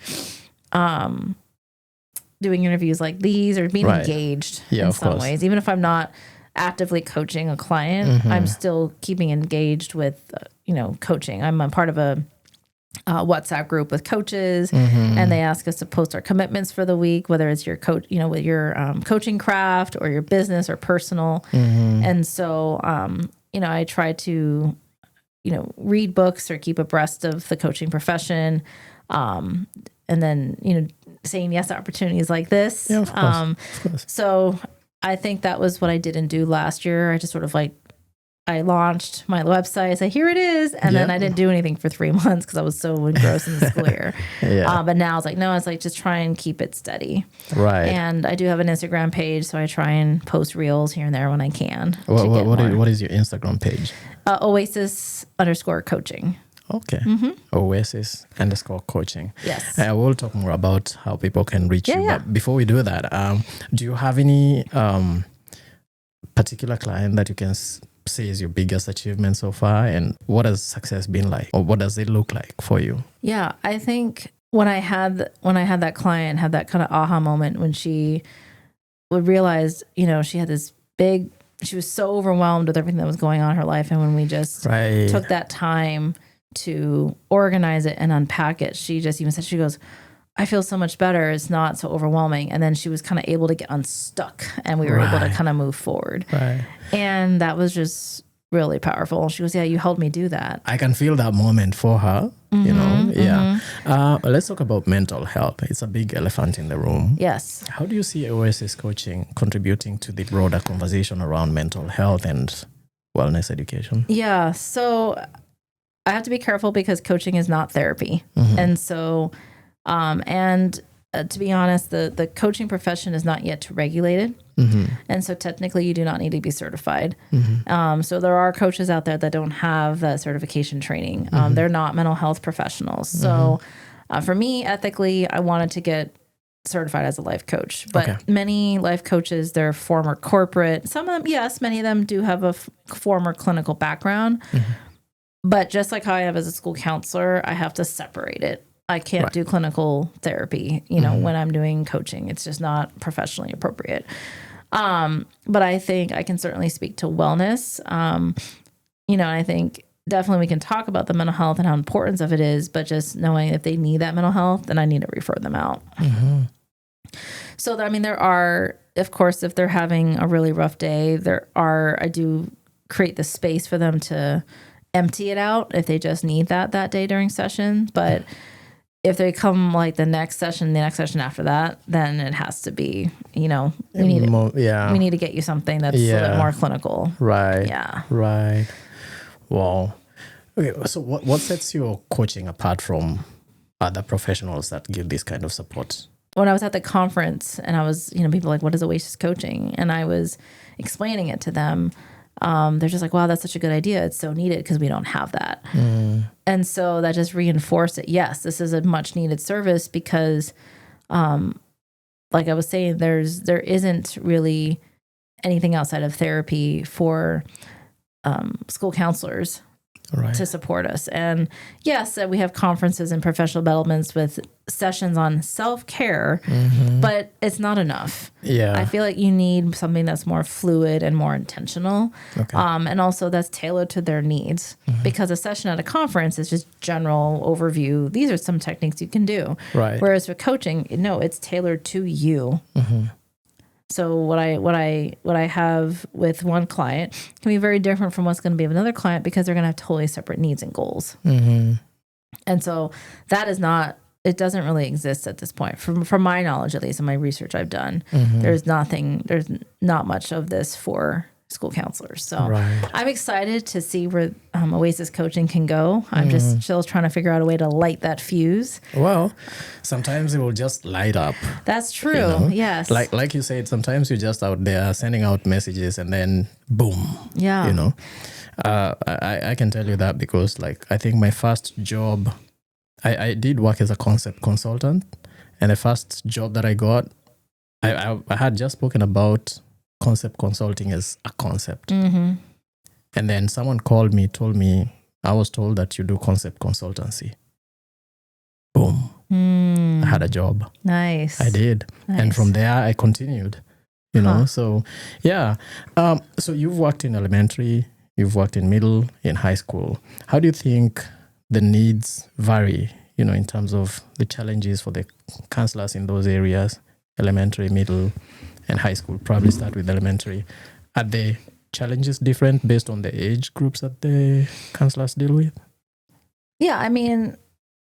doing interviews like these or being Right. engaged Yeah, in of some course. ways, even if I'm not actively coaching a client, I'm still keeping engaged with, coaching. I'm a part of a WhatsApp group with coaches, and they ask us to post our commitments for the week, whether it's your coach, with your coaching craft or your business or personal. And so, I try to, read books or keep abreast of the coaching profession. And then, saying yes to opportunities like this. Yeah, of course. Of course. So I think that was what I didn't do last year. I just sort of I launched my website. I said, here it is. And then I didn't do anything for 3 months because I was so engrossed in the school year. Yeah. But now it's like, just try and keep it steady. Right. And I do have an Instagram page, so I try and post reels here and there when I can. What is your Instagram page? Oasis_coaching. Okay. Oasis_coaching. Yes. We'll talk more about how people can reach you. Yeah. But before we do that, do you have any particular client that you can say is your biggest achievement so far? And what has success been like? Or what does it look like for you? Yeah, I think when I had that client have that kind of aha moment when she would realize, she had this she was so overwhelmed with everything that was going on in her life. And when we just took that time to organize it and unpack it, she just even said, she goes, I feel so much better. It's not so overwhelming. And then she was kind of able to get unstuck and we were able to kind of move forward. Right. And that was just really powerful. She goes, yeah, you helped me do that. I can feel that moment for her, Yeah. Let's talk about mental health. It's a big elephant in the room. Yes. How do you see Oasis coaching contributing to the broader conversation around mental health and wellness education? Yeah. So I have to be careful because coaching is not therapy. And so, to be honest, the coaching profession is not yet regulated. And so technically you do not need to be certified. So there are coaches out there that don't have that certification training. They're not mental health professionals. So for me, ethically, I wanted to get certified as a life coach, but many life coaches, they're former corporate. Some of them, yes, many of them do have a former clinical background. But just like how I have as a school counselor, I have to separate it. I can't do clinical therapy, when I'm doing coaching. It's just not professionally appropriate. But I think I can certainly speak to wellness. And I think definitely we can talk about the mental health and how important of it is, but just knowing if they need that mental health, then I need to refer them out. So, there are, of course, if they're having a really rough day, I do create the space for them to empty it out if they just need that day during session. But if they come like the next session after that, then it has to be, we need to get you something that's a little bit more clinical. Right. Yeah. Right. Wow. Okay. So what sets your coaching apart from other professionals that give this kind of support? When I was at the conference and I was, people like, what is Oasis coaching? And I was explaining it to them. They're just like, wow, that's such a good idea. It's so needed because we don't have that. And so that just reinforced it. Yes, this is a much needed service because, like I was saying, there isn't really anything outside of therapy for school counselors to support us. And yes, we have conferences and professional developments with sessions on self-care, but it's not enough. Yeah. I feel like you need something that's more fluid and more intentional. And also that's tailored to their needs, because a session at a conference is just general overview. These are some techniques you can do. Right. Whereas for coaching, no, it's tailored to you. So what I have with one client can be very different from what's going to be with another client because they're going to have totally separate needs and goals. And so that is not, it doesn't really exist at this point. From my knowledge, at least in my research I've done, there's not much of this for school counselors. So Right. I'm excited to see where Oasis coaching can go. I'm just still trying to figure out a way to light that fuse. Well, sometimes it will just light up. That's true. You know? Yes. Like you said, sometimes you're just out there sending out messages and then boom. Yeah. You know, I can tell you that because like I think my first job, I did work as a concept consultant, and the first job that I got, I had just spoken about concept consulting as a concept. Mm-hmm. And then someone called me, told me, I was told that you do concept consultancy. Boom. I had a job. Nice. I did. Nice. And from there, I continued, you know. So, yeah. So you've worked in elementary, you've worked in middle, in high school. How do you think the needs vary, you know, in terms of the challenges for the counselors in those areas, elementary, middle, and high school? Probably start with elementary. Are the challenges different based on the age groups that the counselors deal with? Yeah, I mean,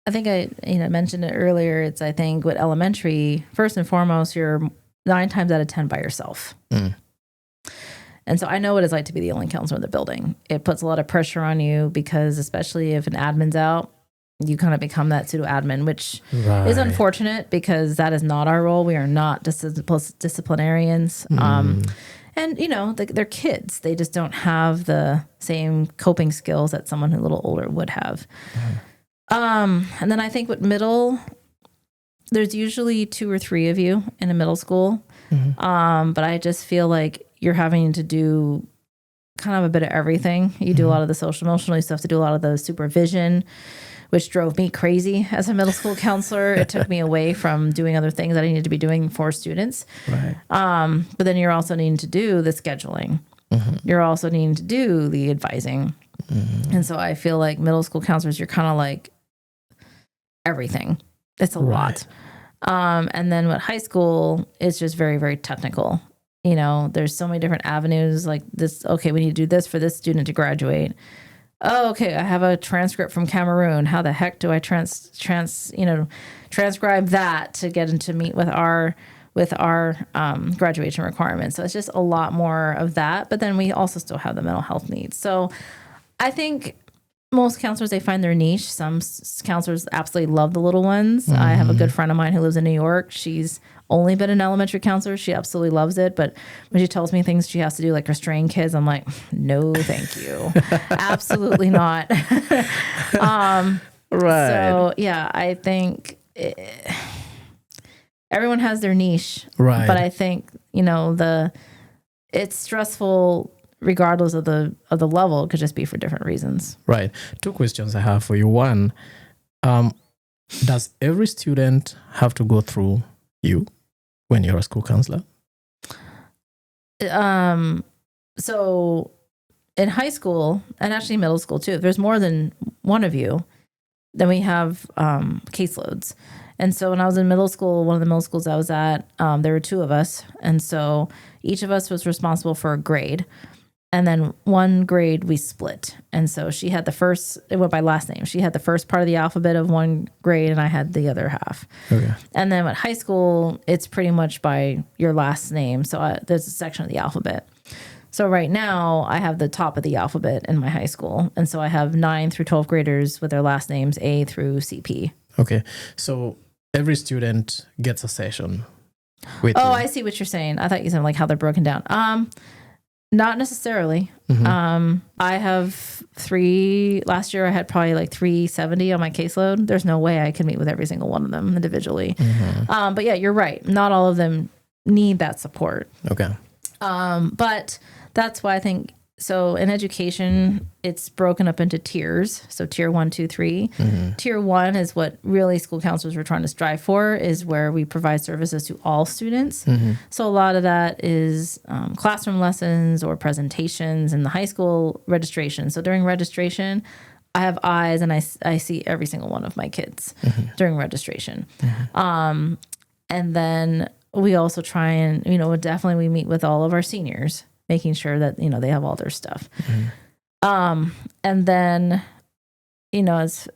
I think I mentioned it earlier. It's, I think, with elementary, first and foremost, you're 9 times out of 10 by yourself. And so I know what it's like to be the only counselor in the building. It puts a lot of pressure on you because, especially if an admin's out, you kind of become that pseudo admin, which is unfortunate because that is not our role. We are not disciplinarians. And, you know, they're kids. They just don't have the same coping skills that someone a little older would have. And then I think with middle, there's usually 2 or 3 of you in a middle school. But I just feel like you're having to do kind of a bit of everything. You do a lot of the social emotional, you still have to do a lot of the supervision, which drove me crazy as a middle school counselor. It took me away from doing other things that I needed to be doing for students. Right. But then you're also needing to do the scheduling. You're also needing to do the advising. And so I feel like middle school counselors, you're kind of like everything. It's a lot. And then with high school, it's just very, very technical. You know, there's so many different avenues like this. Okay, we need to do this for this student to graduate. Oh, okay, I have a transcript from Cameroon. How the heck do I transcribe that to get into meet with our graduation requirements? So it's just a lot more of that. But then we also still have the mental health needs. So I think most counselors, they find their niche. Some counselors absolutely love the little ones. I have a good friend of mine who lives in New York. She's only been an elementary counselor. She absolutely loves it. But when she tells me things she has to do, like restrain kids, I'm like, no, thank you. Absolutely not. Right. So, yeah, I think everyone has their niche. Right. But I think, you know, it's stressful regardless of the level. It could just be for different reasons. Right. 2 questions I have for you. One, does every student have to go through you when you're a school counselor? So in high school and actually middle school too, if there's more than one of you, then we have caseloads. And so when I was in middle school, one of the middle schools I was at, there were 2 of us. And so each of us was responsible for a grade. And then one grade we split. And so she had it went by last name. She had the first part of the alphabet of one grade and I had the other half. Okay. And then at high school, it's pretty much by your last name. So there's a section of the alphabet. So right now I have the top of the alphabet in my high school. And so I have 9 through 12 graders with their last names, A through CP. Okay. So every student gets a session with you. I see what you're saying. I thought you said like how they're broken down. Not necessarily. I have 3, last year I had probably like 370 on my caseload. There's no way I can meet with every single one of them individually. But yeah, you're right. Not all of them need that support. Okay. But that's why I think, so in education, it's broken up into tiers. So tier 1, 2, 3. Tier 1 is what really school counselors were trying to strive for, is where we provide services to all students. So a lot of that is classroom lessons or presentations in the high school registration. So during registration, I have eyes and I see every single one of my kids during registration. And then we also try and, definitely we meet with all of our seniors, making sure that, they have all their stuff. And then, as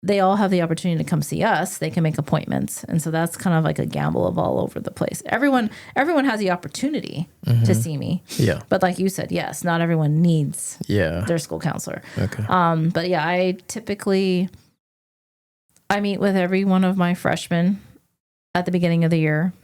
they all have the opportunity to come see us. They can make appointments. And so that's kind of like a gamble of all over the place. Everyone has the opportunity to see me. Yeah. But like you said, yes, not everyone needs their school counselor. Okay. But yeah, I meet with every one of my freshmen at the beginning of the year.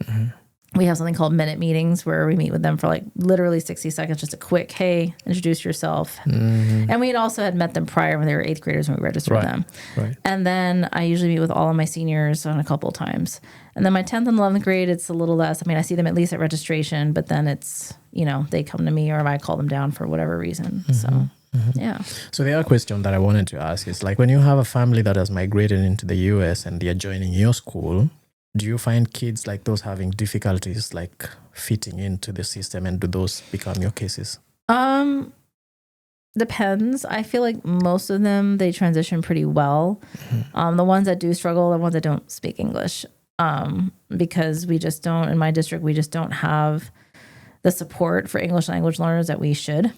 We have something called minute meetings where we meet with them for like literally 60 seconds, just a quick, hey, introduce yourself. And we also had met them prior when they were 8th graders when we registered them. Right. And then I usually meet with all of my seniors on a couple of times. And then my 10th and 11th grade, it's a little less. I mean, I see them at least at registration, but then it's, they come to me or I call them down for whatever reason. So, yeah. So the other question that I wanted to ask is like when you have a family that has migrated into the US and they're joining your school, do you find kids like those having difficulties like fitting into the system, and do those become your cases? Depends. I feel like most of them, they transition pretty well. The ones that do struggle are the ones that don't speak English, because we just don't, in my district, we just don't have the support for English language learners that we should.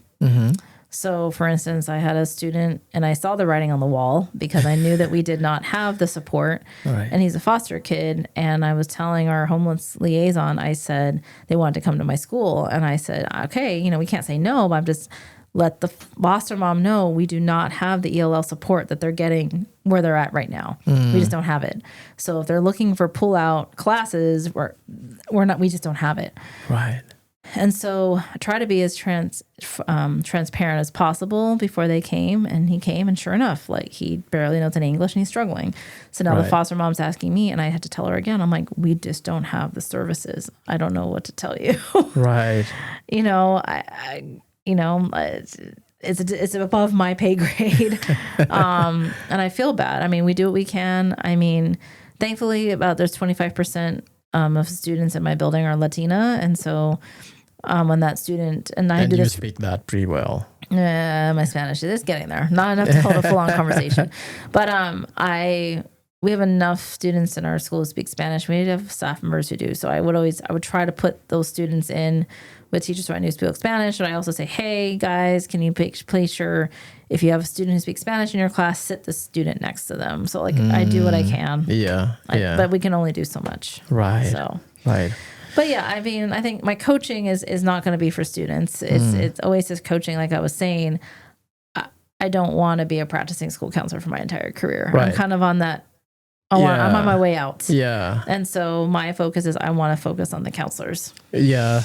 So, for instance, I had a student and I saw the writing on the wall because I knew that we did not have the support. Right. And he's a foster kid. And I was telling our homeless liaison, I said, they wanted to come to my school. And I said, okay, we can't say no, but I'm just let the foster mom know we do not have the ELL support that they're getting where they're at right now. We just don't have it. So if they're looking for pull-out classes, we just don't have it. Right. And so I try to be as transparent as possible before they came. And he came, and sure enough, like he barely knows any English and he's struggling. So now the foster mom's asking me, and I had to tell her again. I'm like, we just don't have the services. I don't know what to tell you. Right. It's above my pay grade. And I feel bad. I mean, we do what we can. I mean, thankfully there's 25% of students in my building are Latina. And so when that student, and you speak that pretty well. My Spanish is getting there. Not enough to hold a full-on conversation. But we have enough students in our school who speak Spanish. We have staff members who do. So I would try to put those students in with teachers who I knew speak Spanish. And I also say, hey guys, can you please sure if you have a student who speaks Spanish in your class, sit the student next to them. So like I do what I can. But we can only do so much. Right. So right. But yeah, I mean, I think my coaching is not going to be for students. It's Oasis coaching, like I was saying. I don't want to be a practicing school counselor for my entire career. Right. I'm kind of on that. I'm on my way out. Yeah. And so my focus is I want to focus on the counselors. Yeah.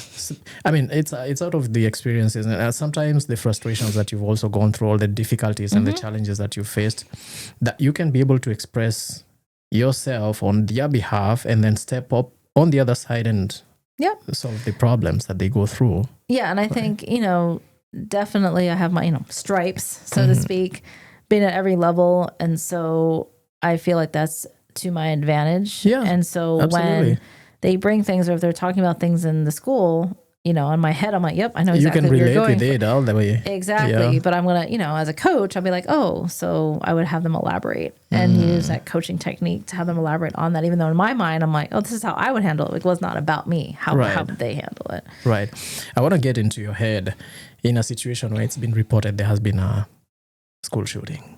I mean, it's out of the experiences. And sometimes the frustrations that you've also gone through, all the difficulties and the challenges that you faced, that you can be able to express yourself on their behalf and then step up on the other side and solve the problems that they go through. Yeah. And I think, definitely I have my, stripes, so to speak, been at every level. And so I feel like that's to my advantage. Yeah, and so absolutely. when they bring things, or if they're talking about things in the school, in my head, I'm like, yep, I know exactly you can what you're relate going with it all the way. Exactly. Yeah. But I'm going to, as a coach, I'll be like, oh, so I would have them elaborate and use that coaching technique to have them elaborate on that. Even though in my mind, I'm like, oh, this is how I would handle it. It was not about me. How would they handle it? Right. I want to get into your head in a situation where it's been reported there has been a school shooting.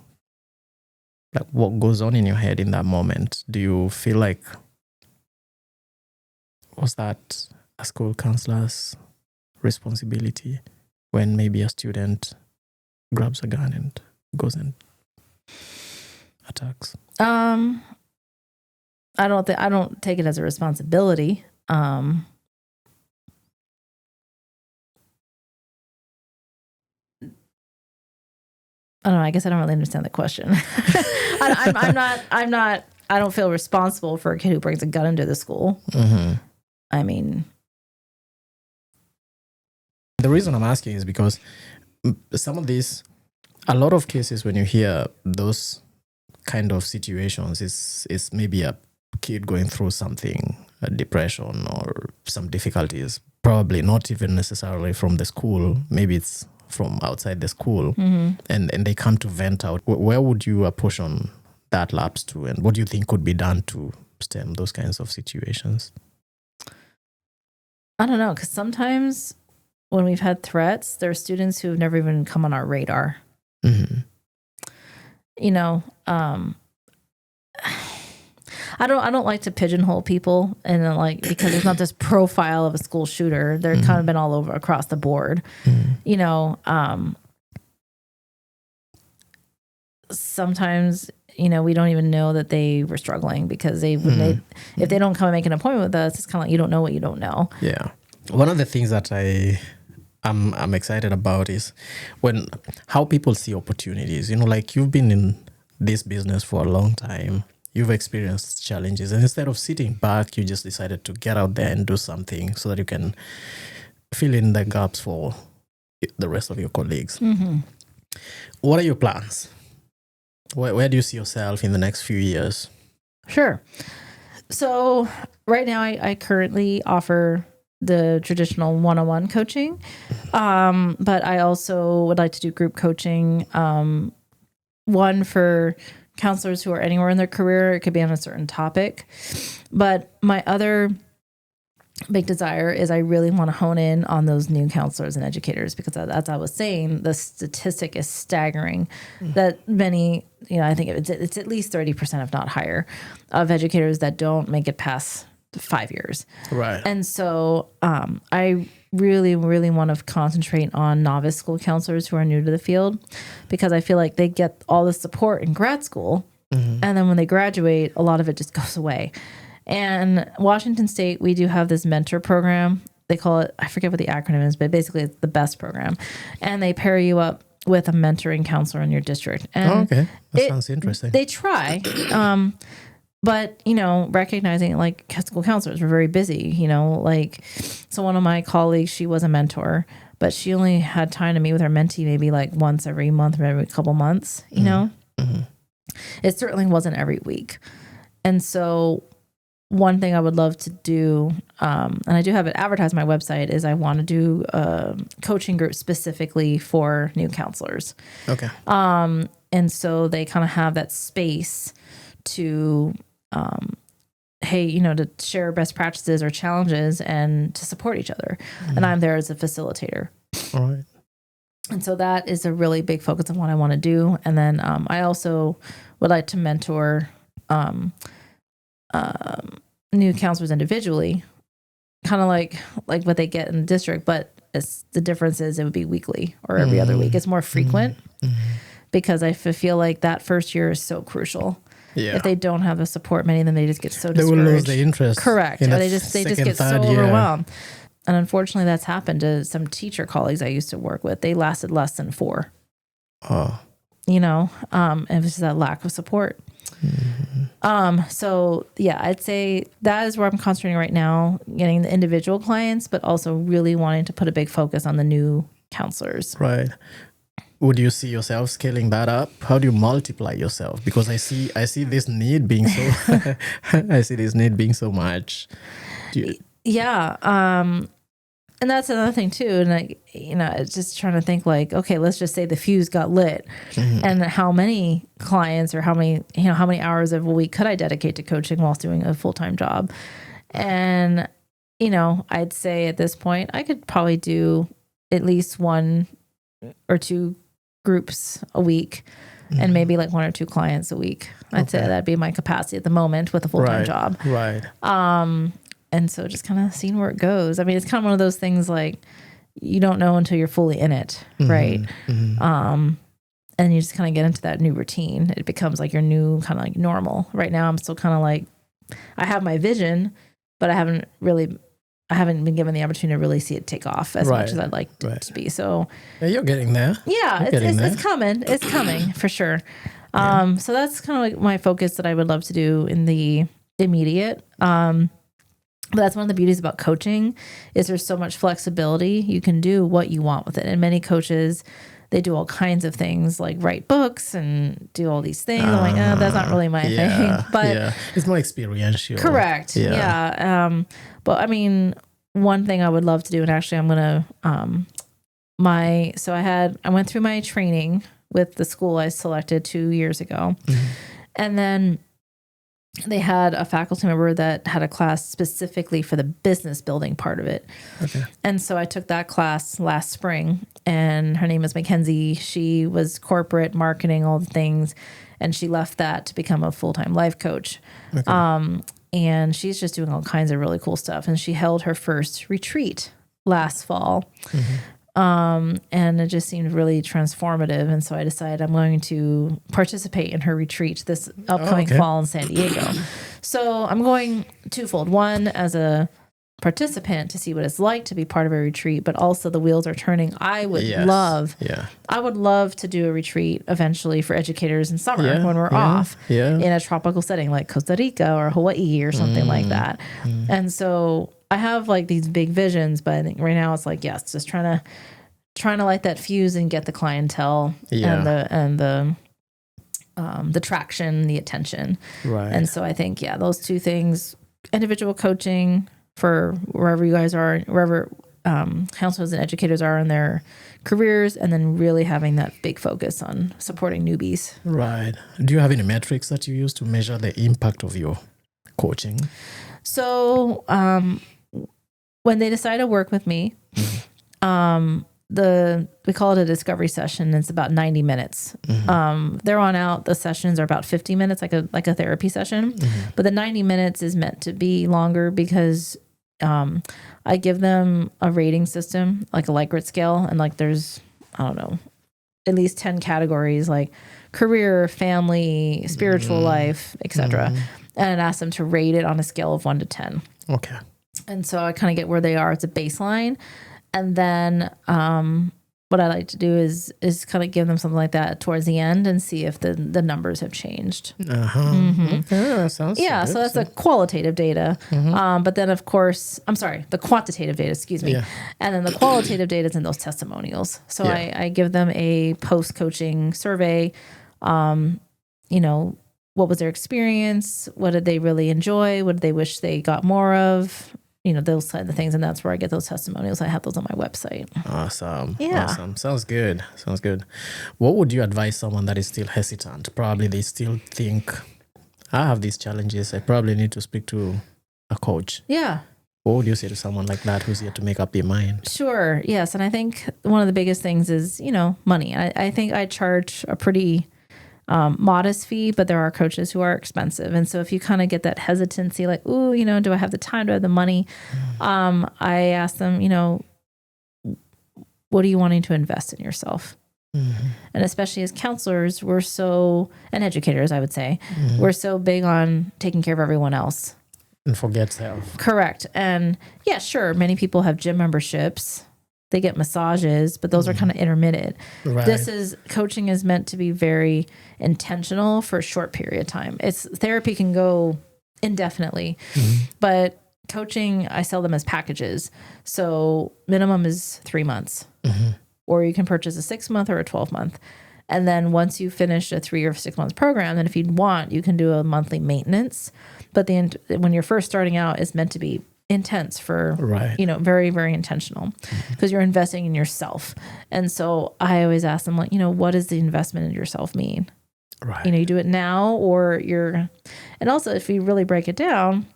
Like, what goes on in your head in that moment? Do you feel like, was that a school counselor's responsibility when maybe a student grabs a gun and goes and attacks? I don't take it as a responsibility. I don't know. I guess I don't really understand the question. I don't feel responsible for a kid who brings a gun into the school. I mean, the reason I'm asking is because a lot of cases when you hear those kind of situations, is maybe a kid going through something, a depression or some difficulties, probably not even necessarily from the school. Maybe it's from outside the school, and they come to vent out. Where would you apportion that lapse to, and what do you think could be done to stem those kinds of situations? I don't know, because sometimes when we've had threats, there are students who have never even come on our radar. I don't like to pigeonhole people, and then, like, because there's not this profile of a school shooter. They're kind of been all over across the board. You know, sometimes, you know, we don't even know that they were struggling because if they don't come and make an appointment with us, it's kind of like you don't know what you don't know. Yeah. One of the things that I'm excited about is how people see opportunities. You know, like, you've been in this business for a long time. You've experienced challenges, and instead of sitting back, you just decided to get out there and do something so that you can fill in the gaps for the rest of your colleagues. What are your plans? Where do you see yourself in the next few years? Sure. So right now I currently offer the traditional one-on-one coaching. But I also would like to do group coaching. One for counselors who are anywhere in their career. It could be on a certain topic. But my other big desire is I really want to hone in on those new counselors and educators, because as I was saying, the statistic is staggering that many, you know, I think it's at least 30%, if not higher, of educators that don't make it past 5 years. Right. And so I really, really want to concentrate on novice school counselors who are new to the field, because I feel like they get all the support in grad school. And then when they graduate, a lot of it just goes away. And Washington State, we do have this mentor program. They call it, I forget what the acronym is, but basically it's the BEST program. And they pair you up with a mentoring counselor in your district. And okay. That sounds interesting. They try. But, you know, recognizing, like, school counselors were very busy, you know, like, so one of my colleagues, she was a mentor, but she only had time to meet with her mentee maybe like once every month or every couple months, you know? It certainly wasn't every week. And so one thing I would love to do, and I do have it advertised on my website, is I want to do a coaching group specifically for new counselors. Okay. And so they kind of have that space to, hey, you know, to share best practices or challenges and to support each other. And I'm there as a facilitator. All right. And so that is a really big focus of what I want to do. And then I also would like to mentor new counselors individually, kind of like what they get in the district, but the difference is it would be weekly or every other week. It's more frequent because I feel like that first year is so crucial. Yeah. If they don't have the support, many of them, they just get so They discouraged. will lose the interest. Correct. Or they just get so overwhelmed. Year. And unfortunately, that's happened to some teacher colleagues I used to work with. They lasted less than 4. Oh. You know, it was just that lack of support. So yeah, I'd say that is where I'm concentrating right now, getting the individual clients, but also really wanting to put a big focus on the new counselors. Right. Would you see yourself scaling that up? How do you multiply yourself? Because I see this need being so I see this need being so much. Yeah. And that's another thing too. And it's just trying to think like, okay, let's just say the fuse got lit, and how many clients or how many hours of a week could I dedicate to coaching whilst doing a full-time job? And, I'd say at this point, I could probably do at least 1 or 2 groups a week and maybe like 1 or 2 clients a week. I'd say that'd be my capacity at the moment with a full-time job. Right. And so just kind of seeing where it goes. I mean, it's kind of one of those things like you don't know until you're fully in it, right? And you just kind of get into that new routine. It becomes like your new kind of like normal. Right now, I'm still kind of like, I have my vision, but I haven't been given the opportunity to really see it take off as much as I'd like it to be. So you're getting there. Yeah, it's coming. It's coming for sure. So that's kind of like my focus that I would love to do in the immediate. But that's one of the beauties about coaching is there's so much flexibility. You can do what you want with it. And many coaches, they do all kinds of things like write books and do all these things. I'm like, that's not really my thing. But it's more experiential. Correct. Yeah. But I mean, one thing I would love to do, and actually I'm going to, I went through my training with the school I selected 2 years ago. And then they had a faculty member that had a class specifically for the business building part of it. Okay. And so I took that class last spring, and her name is Mackenzie. She was corporate marketing, all the things, and she left that to become a full-time life coach. And she's just doing all kinds of really cool stuff. And she held her first retreat last fall. And it just seemed really transformative. And so I decided I'm going to participate in her retreat this upcoming fall in San Diego. So I'm going twofold. One, as a participant to see what it's like to be part of a retreat, but also the wheels are turning. I would love to do a retreat eventually for educators in summer when we're off in a tropical setting like Costa Rica or Hawaii or something like that. And so I have like these big visions, but I think right now it's like, yes, just trying to light that fuse and get the clientele and the traction, the attention. Right. And so I think, those two things, individual coaching for wherever you guys are, wherever counselors and educators are in their careers, and then really having that big focus on supporting newbies. Right. Do you have any metrics that you use to measure the impact of your coaching? So when they decide to work with me, we call it a discovery session. It's about 90 minutes. They're on out. The sessions are about 50 minutes, like a therapy session. But the 90 minutes is meant to be longer because I give them a rating system, like a Likert scale, and like there's, I don't know, at least 10 categories, like career, family, spiritual life, etc. And it asks them to rate it on a scale of 1 to 10. Okay. And so I kind of get where they are. It's a baseline. And then what I like to do is kind of give them something like that towards the end and see if the numbers have changed. Okay, that sounds good. So that's a qualitative data. But then, of course, the quantitative data, excuse me. And then the qualitative data is in those testimonials. So I give them a post-coaching survey. What was their experience? What did they really enjoy? What did they wish they got more of? Those kind of things. And that's where I get those testimonials. I have those on my website. Awesome. Yeah. Awesome. Sounds good. What would you advise someone that is still hesitant? Probably they still think, I have these challenges. I probably need to speak to a coach. Yeah. What would you say to someone like that who's yet to make up their mind? Sure. Yes. And I think one of the biggest things is, money. I think I charge a pretty modest fee, but there are coaches who are expensive. And so if you kind of get that hesitancy, like, ooh, do I have the time? Do I have the money? I ask them, what are you wanting to invest in yourself? And especially as counselors, and educators, I would say, we're so big on taking care of everyone else. And forget self. Correct. And yeah, sure, many people have gym memberships. They get massages, but those are kind of intermittent. Right. Coaching is meant to be very intentional for a short period of time. Therapy can go indefinitely, but coaching, I sell them as packages. So minimum is 3 months, or you can purchase a 6 month or a 12 month. And then once you finish a 3 or 6 month program, then if you want, you can do a monthly maintenance. But when you're first starting out, it's meant to be intense for, very, very intentional, because you're investing in yourself. And so I always ask them, like, what does the investment in yourself mean? Right. You do it now, and also if you really break it down,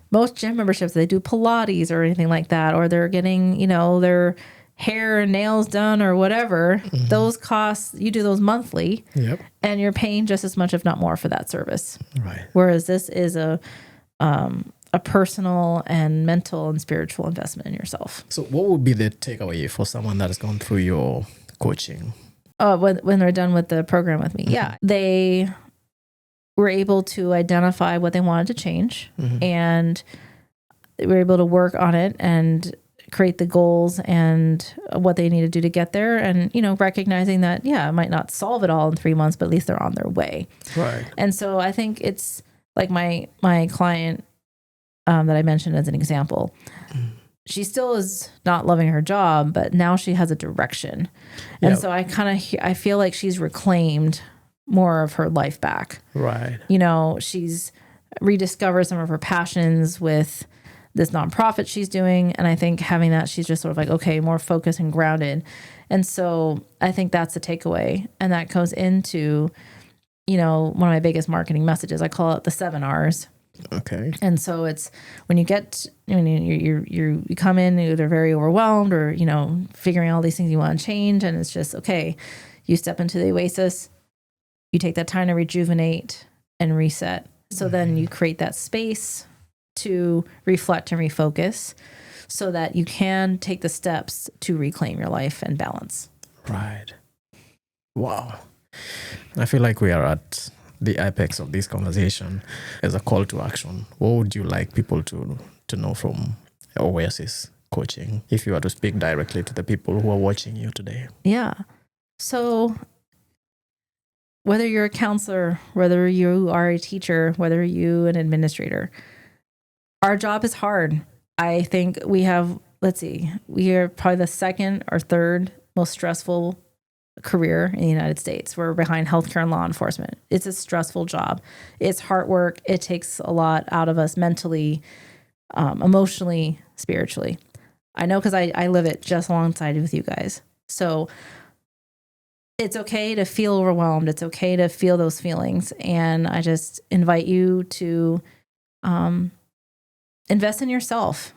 most gym memberships, they do Pilates or anything like that, or they're getting, their hair and nails done or whatever. Those costs, you do those monthly, and you're paying just as much, if not more, for that service. Right. Whereas this is a personal and mental and spiritual investment in yourself. So what would be the takeaway for someone that has gone through your coaching? When they're done with the program with me, they were able to identify what they wanted to change, and they were able to work on it and create the goals and what they need to do to get there. And, recognizing that, it might not solve it all in 3 months, but at least they're on their way. Right. And so I think it's like my client that I mentioned as an example. She still is not loving her job, but now she has a direction. And so I feel like she's reclaimed more of her life back. Right. She's rediscovered some of her passions with this nonprofit she's doing. And I think having that, she's just sort of like, okay, more focused and grounded. And so I think that's the takeaway. And that goes into, one of my biggest marketing messages. I call it the 7 R's. Okay. And so it's when you come in, you're very overwhelmed or, figuring all these things you want to change. And it's just, okay, you step into the oasis, you take that time to rejuvenate and reset. So then you create that space to reflect and refocus so that you can take the steps to reclaim your life and balance. Right. Wow. I feel like we are at the apex of this conversation. As a call to action, what would you like people to know from Oasis Coaching if you were to speak directly to the people who are watching you today? Yeah. So whether you're a counselor, whether you are a teacher, whether you're an administrator, our job is hard. I think we are probably the second or third most stressful career in the United States. We're behind healthcare and law enforcement. It's a stressful job. It's hard work. It takes a lot out of us mentally, emotionally, spiritually. I know because I live it just alongside with you guys. So it's okay to feel overwhelmed. It's okay to feel those feelings. And I just invite you to invest in yourself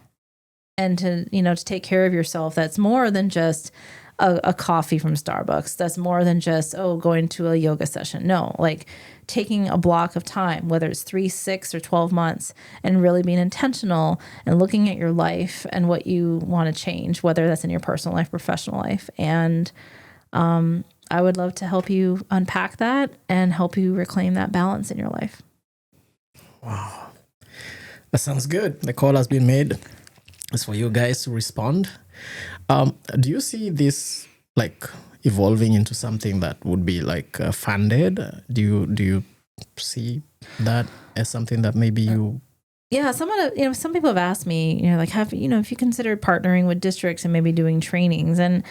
and to take care of yourself. That's more than just a coffee from Starbucks. That's more than just, going to a yoga session. No, like taking a block of time, whether it's 3, 6, or 12 months, and really being intentional and looking at your life and what you want to change, whether that's in your personal life, professional life. And I would love to help you unpack that and help you reclaim that balance in your life. Wow. That sounds good. The call has been made. It's for you guys to respond. Do you see this like evolving into something that would be like funded? Do you see that as something that maybe you? Yeah, some people have asked me, like, if you considered partnering with districts and maybe doing trainings, and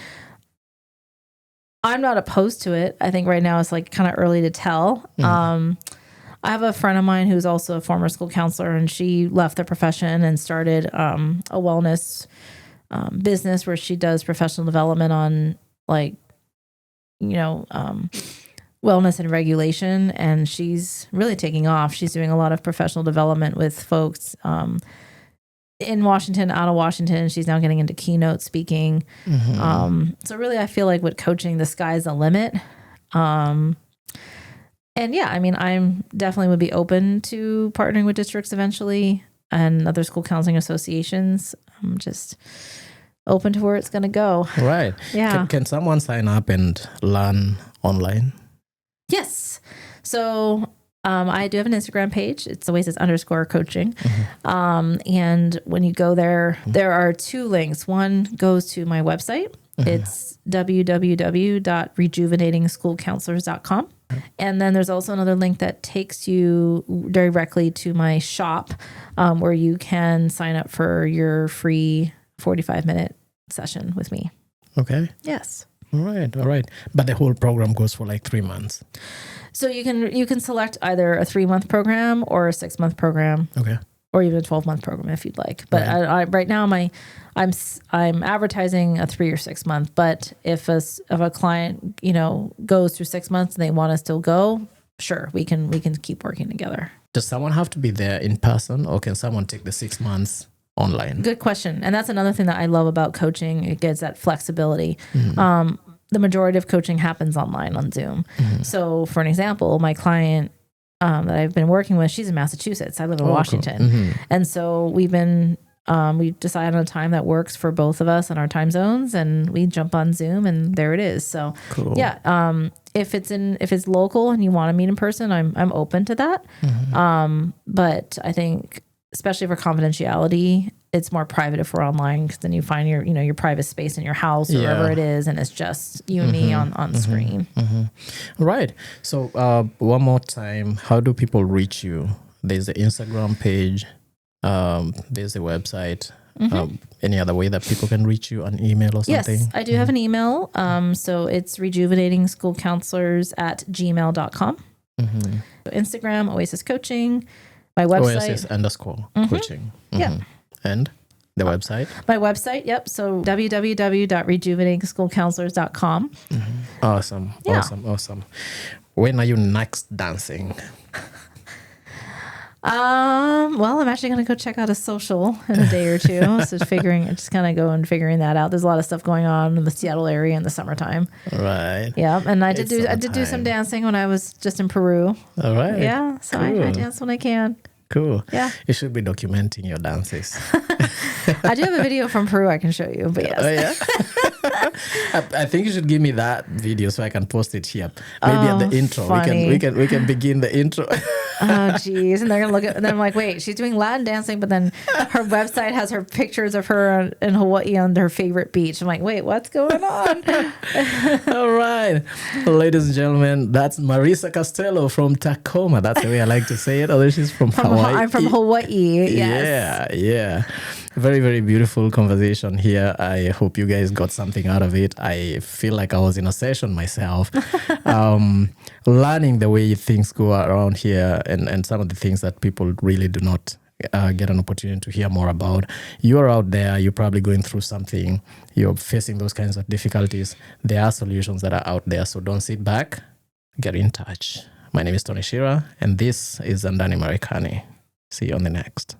I'm not opposed to it. I think right now it's like kind of early to tell. I have a friend of mine who's also a former school counselor, and she left the profession and started a wellness business where she does professional development on wellness and regulation. And she's really taking off. She's doing a lot of professional development with folks in Washington, out of Washington. She's now getting into keynote speaking. So really, I feel like with coaching, the sky's the limit. And yeah, I'm definitely would be open to partnering with districts eventually and other school counseling associations. I'm just open to where it's going to go. Right. Yeah. Can someone sign up and learn online? Yes. So I do have an Instagram page. It's Oasis_coaching. And when you go there, there are 2 links. One goes to my website. It's www.rejuvenatingschoolcounselors.com. And then there's also another link that takes you directly to my shop where you can sign up for your free 45-minute session with me. Okay. Yes. All right. But the whole program goes for like 3 months. So you can select either a 3-month program or a 6-month program. Okay. Or even a 12-month program if you'd like. But I right now I'm advertising a 3 or 6 month. But if a client goes through 6 months and they want to still go, sure, we can keep working together. Does someone have to be there in person, or can someone take the 6 months online? Good question. And that's another thing that I love about coaching. It gives that flexibility. The majority of coaching happens online on Zoom. So for an example, my client that I've been working with, she's in Massachusetts. I live in Washington. Cool. And so we decided on a time that works for both of us in our time zones, and we jump on Zoom and there it is. So cool. Yeah. If it's local and you want to meet in person, I'm open to that. But I think especially for confidentiality, it's more private if we're online, because then you find your private space in your house or wherever it is, and it's just you and me on screen. Right. So one more time, how do people reach you? There's the Instagram page. There's the website. Any other way that people can reach you, an email or something? Yes, I do have an email. So it's rejuvenatingschoolcounselors@gmail.com. Instagram, Oasis Coaching. My website. Oasis_coaching. Yeah. And the website? My website, yep. So www.rejuvenatingschoolcounselors.com. Awesome. Yeah. Awesome. When are you next dancing? Well, I'm actually gonna go check out a social in a day or two. So just kind of figuring that out. There's a lot of stuff going on in the Seattle area in the summertime. Right. Yeah, and I did It's do some summertime. dancing when I was just in Peru. All right. Yeah, so I Cool. dance when I can. Cool. Yeah. You should be documenting your dances. I do have a video from Peru I can show you, but yes. Oh, yeah. I think you should give me that video so I can post it here. Maybe at the intro. funny. We can begin the intro. Oh, geez. And they're going to look at, and then I'm like, wait, she's doing Latin dancing, but then her website has her pictures of her in Hawaii on her favorite beach. I'm like, wait, what's going on? All right. Ladies and gentlemen, that's Marisa Costello from Tacoma. That's the way I like to say it. Although she's from Hawaii. I'm from Hawaii. Yes. Yeah, yeah. Very, very beautiful conversation here. I hope you guys got something out of it. I feel like I was in a session myself, learning the way things go around here and some of the things that people really do not get an opportunity to hear more about. You're out there, you're probably going through something, you're facing those kinds of difficulties. There are solutions that are out there, so don't sit back, get in touch. My name is Tony Shira, and this is Zandani Marekani. See you on the next.